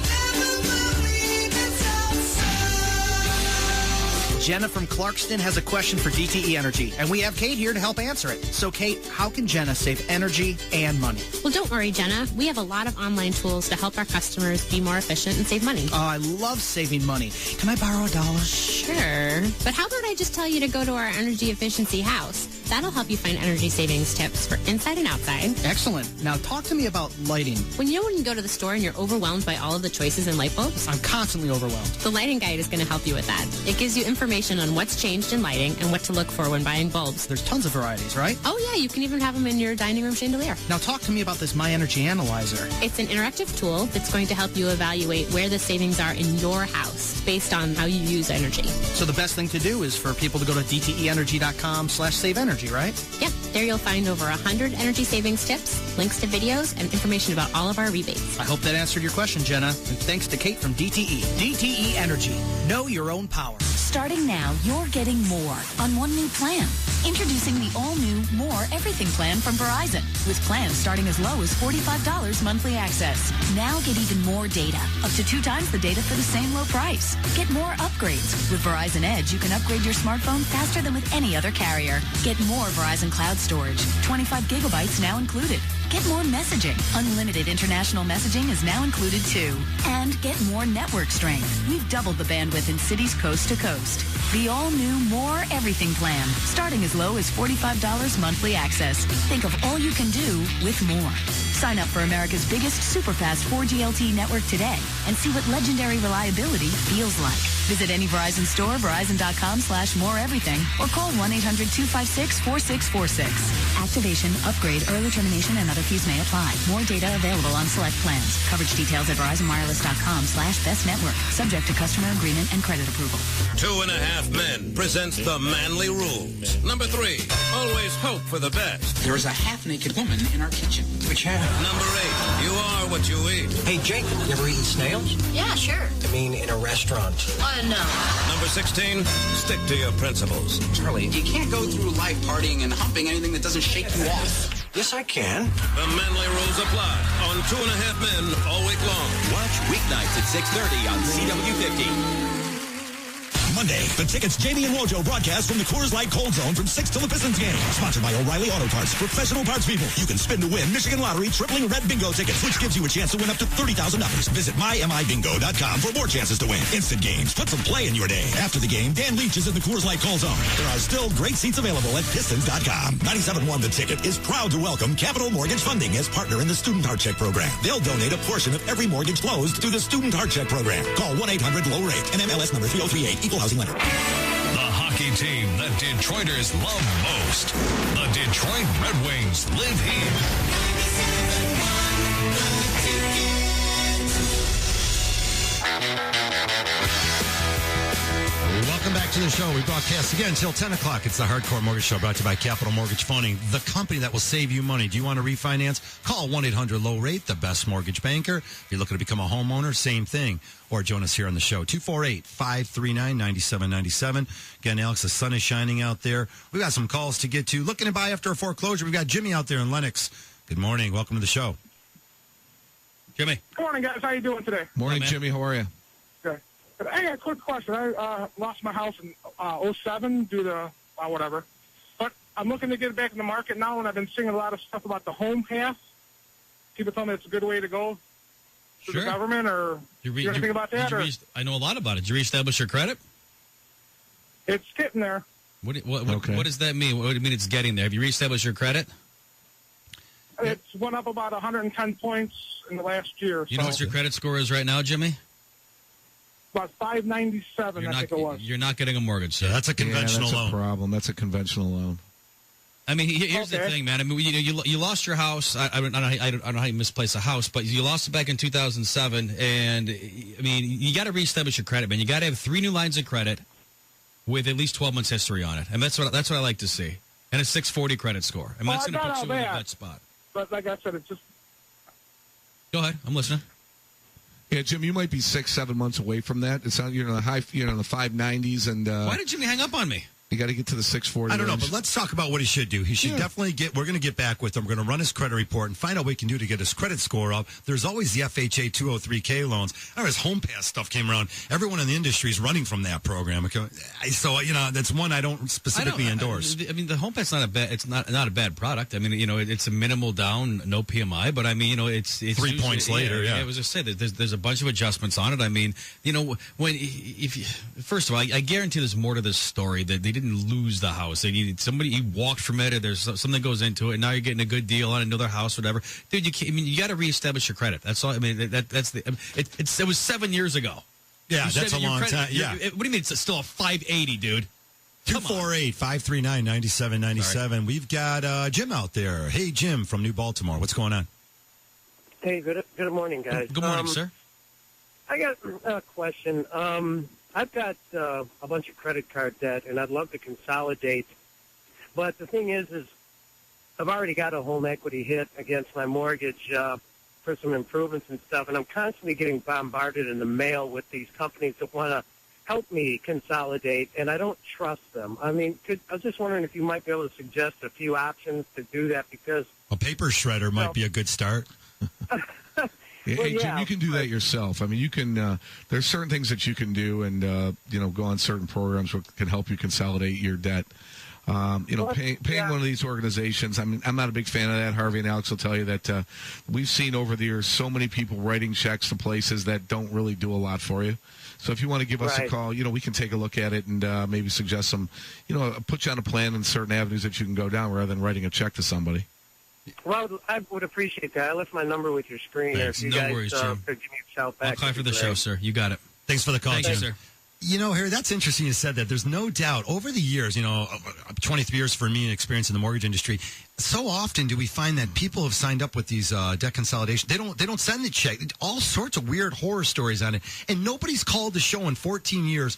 Jenna from Clarkston has a question for DTE Energy, and we have Kate here to help answer it. So, Kate, how can Jenna save energy and money? Well, don't worry, Jenna. We have a lot of online tools to help our customers be more efficient and save money. Oh, I love saving money. Can I borrow $1? Sure. But how about I just tell you to go to our energy efficiency house? That'll help you find energy savings tips for inside and outside. Excellent. Now, talk to me about lighting. When you go to the store and you're overwhelmed by all of the choices in light bulbs? I'm constantly overwhelmed. The lighting guide is going to help you with that. It gives you information on what's changed in lighting and what to look for when buying bulbs. There's tons of varieties, right? Oh, yeah. You can even have them in your dining room chandelier. Now, talk to me about this My Energy Analyzer. It's an interactive tool that's going to help you evaluate where the savings are in your house based on how you use energy. So the best thing to do is for people to go to DTEenergy.com/saveenergy, right? Yep. There you'll find over 100 energy savings tips, links to videos, and information about all of our rebates. I hope that answered your question, Jenna. And thanks to Kate from DTE. DTE Energy. Know your own power. Starting now, you're getting more on one new plan. Introducing the all-new More Everything plan from Verizon. With plans starting as low as $45 monthly access. Now get even more data. Up to 2 times the data for the same low price. Get more upgrades. With Verizon Edge, you can upgrade your smartphone faster than with any other carrier. Get more Verizon Cloud storage. 25 gigabytes now included. Get more messaging. Unlimited international messaging is now included too. And get more network strength. We've doubled the bandwidth in cities coast to coast. The all-new More Everything plan, starting as low as $45 monthly access. Think of all you can do with more. Sign up for America's biggest super-fast 4G LTE network today and see what legendary reliability feels like. Visit any Verizon store, verizon.com/moreeverything, or call 1-800-256-4646. Activation, upgrade, early termination, and other fees may apply. More data available on select plans. Coverage details at verizonwireless.com/best network. Subject to customer agreement and credit approval. 2.5 Men presents the Manly Rules. Number 3, always hope for the best. There is a half-naked woman in our kitchen. Which Number 8, you are what you eat. Hey, Jake, you ever eaten snails? Yeah, sure. I mean, in a restaurant. No. Number 16, stick to your principles. Charlie, you can't go through life partying and humping anything that doesn't shake you off. Yes, I can. The Manly Rules apply on 2.5 Men all week long. Watch weeknights at 6:30 on CW50. Monday, the Ticket's Jamie and Wojo broadcast from the Coors Light Cold Zone from 6 till the Pistons game. Sponsored by O'Reilly Auto Parts. Professional parts people. You can spin to win Michigan Lottery tripling red bingo tickets, which gives you a chance to win up to $30,000. Visit mymibingo.com for more chances to win. Instant games. Put some play in your day. After the game, Dan Leach is in the Coors Light Cold Zone. There are still great seats available at Pistons.com. 97.1 The Ticket is proud to welcome Capital Mortgage Funding as partner in the Student Heart Check program. They'll donate a portion of every mortgage closed to the Student Heart Check program. Call 1-800-LOW-RATE. NMLS number 3038. Equal housing lender. The hockey team that Detroiters love most. The Detroit Red Wings live here. Welcome back to the show. We broadcast again until 10 o'clock. It's the Hardcore Mortgage Show brought to you by Capital Mortgage Funding, the company that will save you money. Do you want to refinance? Call 1-800-LOW-RATE, the best mortgage banker. If you're looking to become a homeowner, same thing. Or join us here on the show, 248-539-9797. Again, Alex, the sun is shining out there. We've got some calls to get to. Looking to buy after a foreclosure. We've got Jimmy out there in Lenox. Good morning. Welcome to the show. Jimmy. Good morning, guys. How you doing today? Morning, Jimmy. How are you? Good. I got a quick question. I lost my house in 07 due to whatever. I'm looking to get back in the market now, and I've been seeing a lot of stuff about the home pass. People tell me it's a good way to go to the government, or you know anything about that? I know a lot about it. Did you reestablish your credit? It's getting there. What does that mean? What do you mean it's getting there? Have you reestablished your credit? It's went up about 110 points in the last year. You know what your credit score is right now, Jimmy? About 597, I think it was. You're not getting a mortgage, sir. That's a conventional that's loan. a problem. That's a conventional loan. I mean, here's the thing, man. I mean, you lost your house. I don't know how you misplace a house, but you lost it back in 2007. And, I mean, you got to reestablish your credit, man. You got to have 3 new lines of credit with at least 12 months history on it. And that's what I like to see. And a 640 credit score. I mean, that's going to put you in a good spot. But like I said, it's just... Go ahead. I'm listening. Yeah, Jim, you might be 6-7 months away from that. It's on, you're in the high, in the 590s, and why did Jimmy hang up on me? You got to get to the 640. I don't know, range. but let's talk about what he should do. He should definitely we're going to get back with him. We're going to run his credit report and find out what we can do to get his credit score up. There's always the FHA 203K loans. I know his Home Pass stuff came around. Everyone in the industry is running from that program. So, that's one I don't specifically endorse. I mean, the Home Pass not a bad. It's not a bad product. I mean, it's a minimal down, no PMI, but I mean, it's 3 points later. Yeah, I was just saying that there's a bunch of adjustments on it. I mean, first of all, I guarantee there's more to this story that they didn't lose the house. They needed somebody. He walked from it, or there's something that goes into it. And now you're getting a good deal on another house, whatever. Dude, you got to reestablish your credit. That's all. I mean, it was 7 years ago. Yeah, that's a long time. Yeah. What do you mean? It's still a 580, dude. 248-539-9797. We've got Jim out there. Hey, Jim from New Baltimore. What's going on? Hey, good morning, guys. Good morning, sir. I got a question. I've got a bunch of credit card debt, and I'd love to consolidate. But the thing is I've already got a home equity hit against my mortgage for some improvements and stuff, and I'm constantly getting bombarded in the mail with these companies that want to help me consolidate, and I don't trust them. I mean, I was just wondering if you might be able to suggest a few options to do that, because... A paper shredder might be a good start. Hey, Jim, you can do that yourself. I mean, you can. There's certain things that you can do, and go on certain programs that can help you consolidate your debt. Paying one of these organizations. I mean, I'm not a big fan of that. Harvey and Alex will tell you that we've seen over the years so many people writing checks to places that don't really do a lot for you. So if you want to give us a call, we can take a look at it and maybe suggest some, put you on a plan in certain avenues that you can go down rather than writing a check to somebody. Well, I would appreciate that. I left my number with your screen. Thanks. If you guys worries, Jim. could give me a shout back. I'll call for the show, sir. You got it. Thanks for the call, Thank Jim. you, sir. Harry, that's interesting you said that. There's no doubt over the years, 23 years for me and experience in the mortgage industry, so often do we find that people have signed up with these debt consolidation. They don't send the check. All sorts of weird horror stories on it. And nobody's called the show in 14 years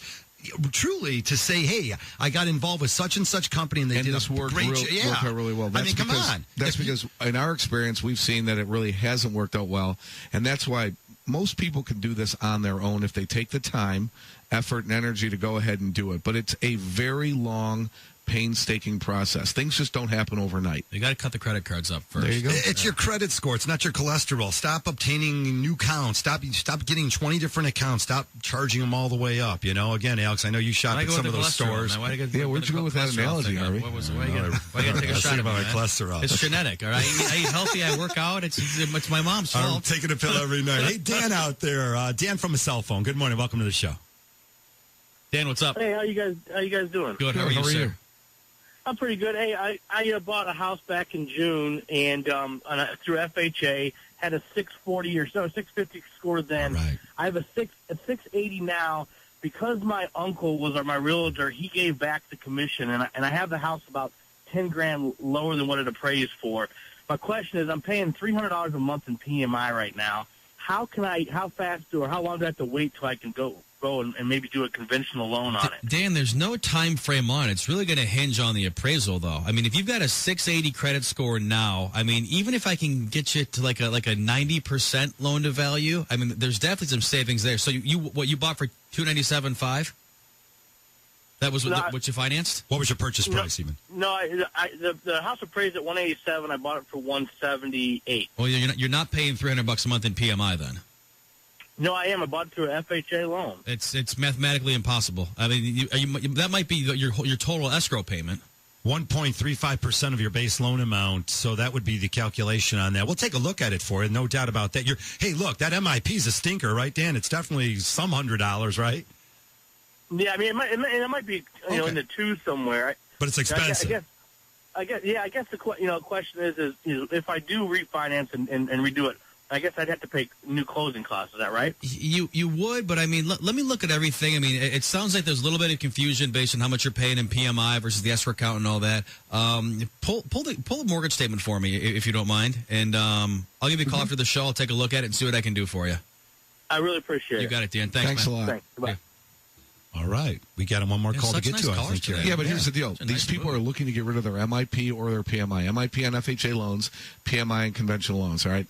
truly to say, hey, I got involved with such and such company and they did this worked great worked out really well. That's come on. That's because in our experience, we've seen that it really hasn't worked out well. And that's why most people can do this on their own if they take the time, effort, and energy to go ahead and do it. But it's a very long, painstaking process. Things just don't happen overnight. You got to cut the credit cards up first. There you go. It's your credit score. It's not your cholesterol. Stop obtaining new accounts. Stop getting 20 different accounts. Stop charging them all the way up. Again, Alex, I know you shop at some of those stores. Where'd you go with that analogy, Harvey? Why you got to take a shot at my me, cholesterol? It's genetic, all right? I eat healthy. I work out. It's my mom's fault. I'm taking a pill every night. Hey, Dan out there. Dan from a cell phone. Good morning. Welcome to the show. Dan, what's up? Hey, how you guys doing? Good. How are you, sir? I'm pretty good. Hey, I bought a house back in June, and through FHA had a 650 score then. Right. I have a 680 now. Because my uncle was my realtor, he gave back the commission, and I have the house about $10,000 lower than what it appraised for. My question is, I'm paying $300 a month in PMI right now. How fast or how long do I have to wait till I can go and maybe do a conventional loan on it? Dan, there's no time frame on it. It's really going to hinge on the appraisal, though. I mean, if you've got a 680 credit score now, I mean, even if I can get you to like a 90% loan to value, I mean, there's definitely some savings there. So you bought for $297.5? That was what you financed? What was your purchase price, even? No, the house appraised at $187. I bought it for $178. Well, you're not paying $300 a month in PMI then. No, I am. I bought it through an FHA loan. It's mathematically impossible. I mean, that might be your total escrow payment. 1.35% of your base loan amount. So that would be the calculation on that. We'll take a look at it for you. No doubt about that. Hey, look, that MIP is a stinker, right, Dan? It's definitely some $100, right? Yeah, I mean, it might be in the two somewhere. But it's expensive. I guess the question is if I do refinance and redo it, I guess I'd have to pay new closing costs. Is that right? You would, but I mean, let me look at everything. I mean, it sounds like there's a little bit of confusion based on how much you're paying in PMI versus the escrow account and all that. Pull the mortgage statement for me if you don't mind, and I'll give you a call after the show. I'll take a look at it and see what I can do for you. I really appreciate it. You got it, Dan. Thanks man. a lot. Thanks. Bye. Yeah. All right. We got one more call to get nice to, I callers think. today. Yeah, but here's the deal. It's a These nice people move. are looking to get rid of their MIP or their PMI. MIP on FHA loans, PMI on conventional loans, all right?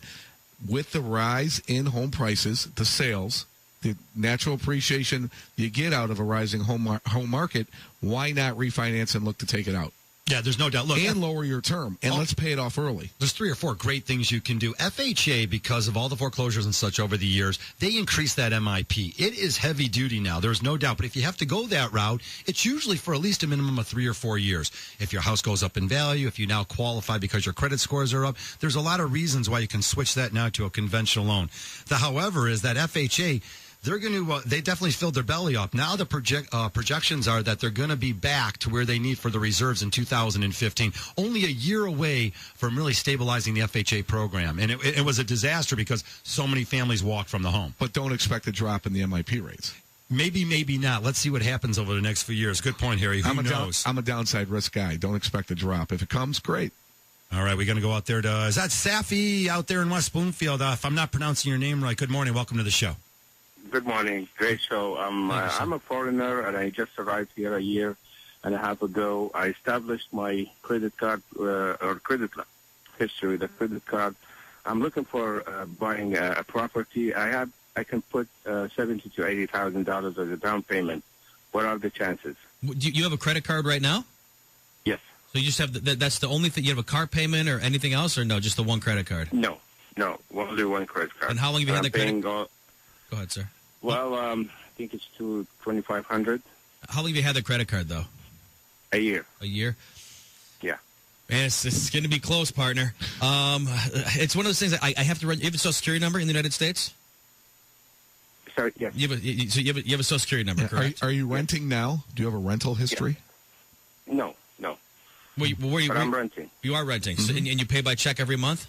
With the rise in home prices, the sales, the natural appreciation you get out of a rising home market, why not refinance and look to take it out? Yeah, there's no doubt. Look, and lower your term, and let's pay it off early. There's 3 or 4 great things you can do. FHA, because of all the foreclosures and such over the years, they increase that MIP. It is heavy duty now. There's no doubt. But if you have to go that route, it's usually for at least a minimum of 3 or 4 years. If your house goes up in value, if you now qualify because your credit scores are up, there's a lot of reasons why you can switch that now to a conventional loan. The however is that FHA, they're going to. They definitely filled their belly up. Now the projections are that they're going to be back to where they need for the reserves in 2015. Only a year away from really stabilizing the FHA program, and it was a disaster because so many families walked from the home. But don't expect a drop in the MIP rates. Maybe, maybe not. Let's see what happens over the next few years. Good point, Harry. Who knows? I'm a downside risk guy. Don't expect a drop. If it comes, great. All right, we're going to go out there to. Is that Safi out there in West Bloomfield? If I'm not pronouncing your name right, good morning. Welcome to the show. Good morning. Great show. I'm a foreigner, and I just arrived here a year and a half ago. I established my credit card or credit history with a credit card. I'm looking for buying a property. I can put $70,000 to $80,000 as a down payment. What are the chances? Do you have a credit card right now? Yes. So you just have that's the only thing. You have a car payment or anything else, or no? Just the one credit card? No, only one credit card. And how long have you had the credit? Go ahead, sir. Well, I think it's to $2,500. How long have you had the credit card, though? A year. A year? Yeah. Man, it's going to be close, partner. It's one of those things that I have to run. You have a Social Security number in the United States? Sorry, yes. You have a Social Security number, correct? Are you renting now? Do you have a rental history? Yeah. No. I'm renting. You are renting, Mm-hmm. so, and you pay by check every month?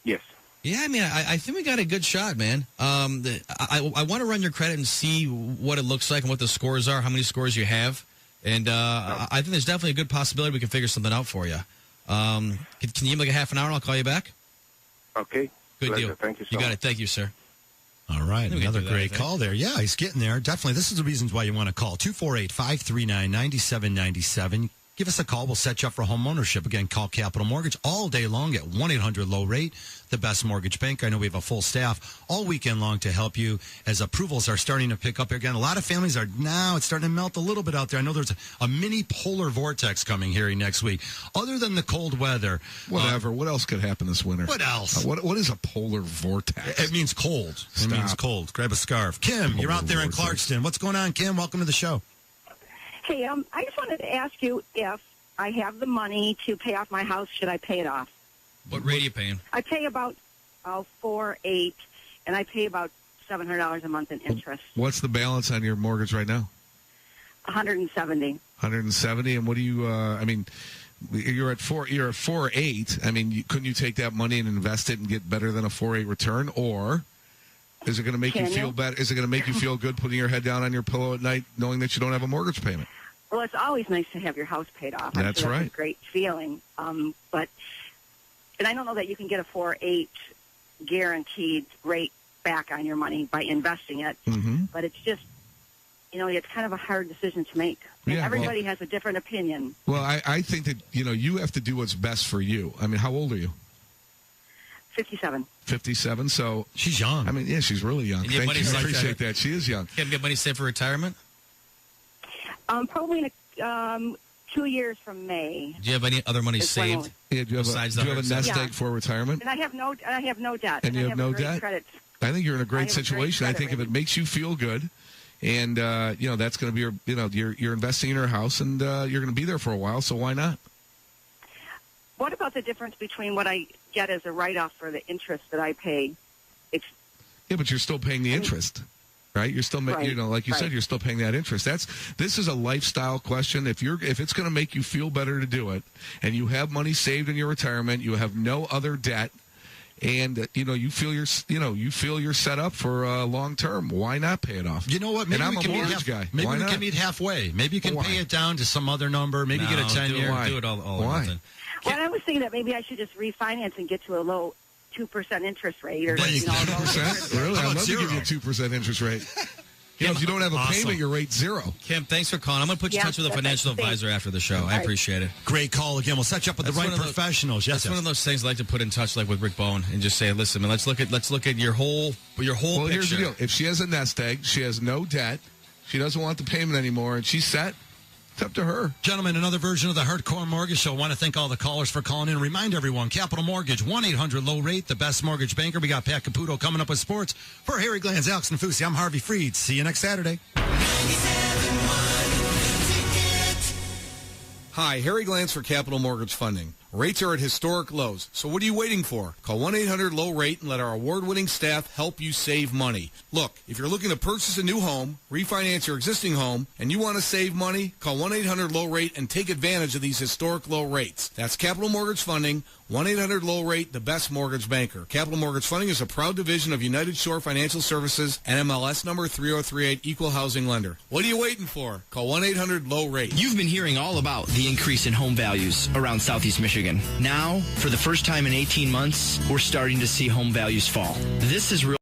Yes. Yeah, I mean, I think we got a good shot, man. I want to run your credit and see what it looks like and what the scores are, how many scores you have. And I think there's definitely a good possibility we can figure something out for you. Can you give me like a half an hour and I'll call you back? Okay. Good Pleasure. deal. Thank you so You got much. it. Thank you, sir. All right, We can another do that, I great think. call there. Yeah, he's getting there. Definitely. This is the reasons why you want to call. 248-539-9797. Give us a call. We'll set you up for home ownership. Again, call Capital Mortgage all day long at 1-800-LOW-RATE, the best mortgage bank. I know we have a full staff all weekend long to help you as approvals are starting to pick up again. A lot of families are now, it's starting to melt a little bit out there. I know there's a mini polar vortex coming here next week. Other than the cold weather. Whatever. What else could happen this winter? What else? What is a polar vortex? It means cold. Stop. It means cold. Grab a scarf. Kim, you're out there in Clarkston. What's going on, Kim? Welcome to the show. Hey, I just wanted to ask you if I have the money to pay off my house, should I pay it off? What rate are you paying? I pay about $4.8, and I pay about $700 a month in interest. What's the balance on your mortgage right now? $170. 170. And what do you? I mean, you're at 4.8. I mean, couldn't you take that money and invest it and get better than a 4.8 return, or? Is it going to make you feel better? Is it going to make you feel good putting your head down on your pillow at night knowing that you don't have a mortgage payment? Well, it's always nice to have your house paid off. That's right. That's a great feeling. And I don't know that you can get a 4.8 guaranteed rate back on your money by investing it. Mm-hmm. But it's just, it's kind of a hard decision to make. And Yeah, everybody has a different opinion. Well, I think that, you have to do what's best for you. I mean, how old are you? 57. 57. So she's young. I mean, yeah, she's really young. And you have Thank you. money I saved appreciate that. She is young. Can you get money saved for retirement? Probably in 2 years from May. Do you have any other money It's when saved? Yeah, do you have besides a the nest Yeah. egg for retirement? And I have no debt. And you have a no great debt? Credit. I think you're in a I great have a great situation. I credit think if it rating. makes you feel good, And, that's going to be you're investing in your house, and you're going to be there for a while, so why not? What about the difference between what I get as a write-off for the interest that I pay? Yeah, but you're still paying the interest, right? You're still, like you said, you're still paying that interest. This is a lifestyle question. If it's going to make you feel better to do it, and you have money saved in your retirement, you have no other debt, and you feel you're set up for long term. Why not pay it off? You know what? Maybe and I'm we can a mortgage guy. Maybe Why we not? can meet halfway. Maybe you can pay it down to some other number. Maybe get a 10-year. Do it all or nothing. Well, I was thinking that maybe I should just refinance and get to a low 2% interest rate. Or, Really? I'd love to give you a 2% interest rate. If you don't have a payment, your rate's zero. Kim, thanks for calling. I'm going to put you in touch with a financial advisor after the show. I appreciate it. Great call again. We'll set you up with the right professionals. That's one of those things I like to put in touch, like with Rick Bone, and just say, "Listen, man, let's look at your whole Well, picture." here's the deal: if she has a nest egg, she has no debt, she doesn't want the payment anymore, and she's set. It's up to her. Gentlemen, another version of the Hardcore Mortgage Show. I want to thank all the callers for calling in. Remind everyone, Capital Mortgage, 1-800-LOW-RATE, the best mortgage banker. We got Pat Caputo coming up with sports. For Harry Glanz, Alex Nafusi, I'm Harvey Freed. See you next Saturday. Hi, Harry Glanz for Capital Mortgage Funding. Rates are at historic lows, so what are you waiting for? Call 1-800-LOW-RATE and let our award-winning staff help you save money. Look, if you're looking to purchase a new home, refinance your existing home, and you want to save money, call 1-800-LOW-RATE and take advantage of these historic low rates. That's Capital Mortgage Funding, 1-800-LOW-RATE, the best mortgage banker. Capital Mortgage Funding is a proud division of United Shore Financial Services, NMLS number 3038, Equal Housing Lender. What are you waiting for? Call 1-800-LOW-RATE. You've been hearing all about the increase in home values around Southeast Michigan. Now, for the first time in 18 months, we're starting to see home values fall. This is real.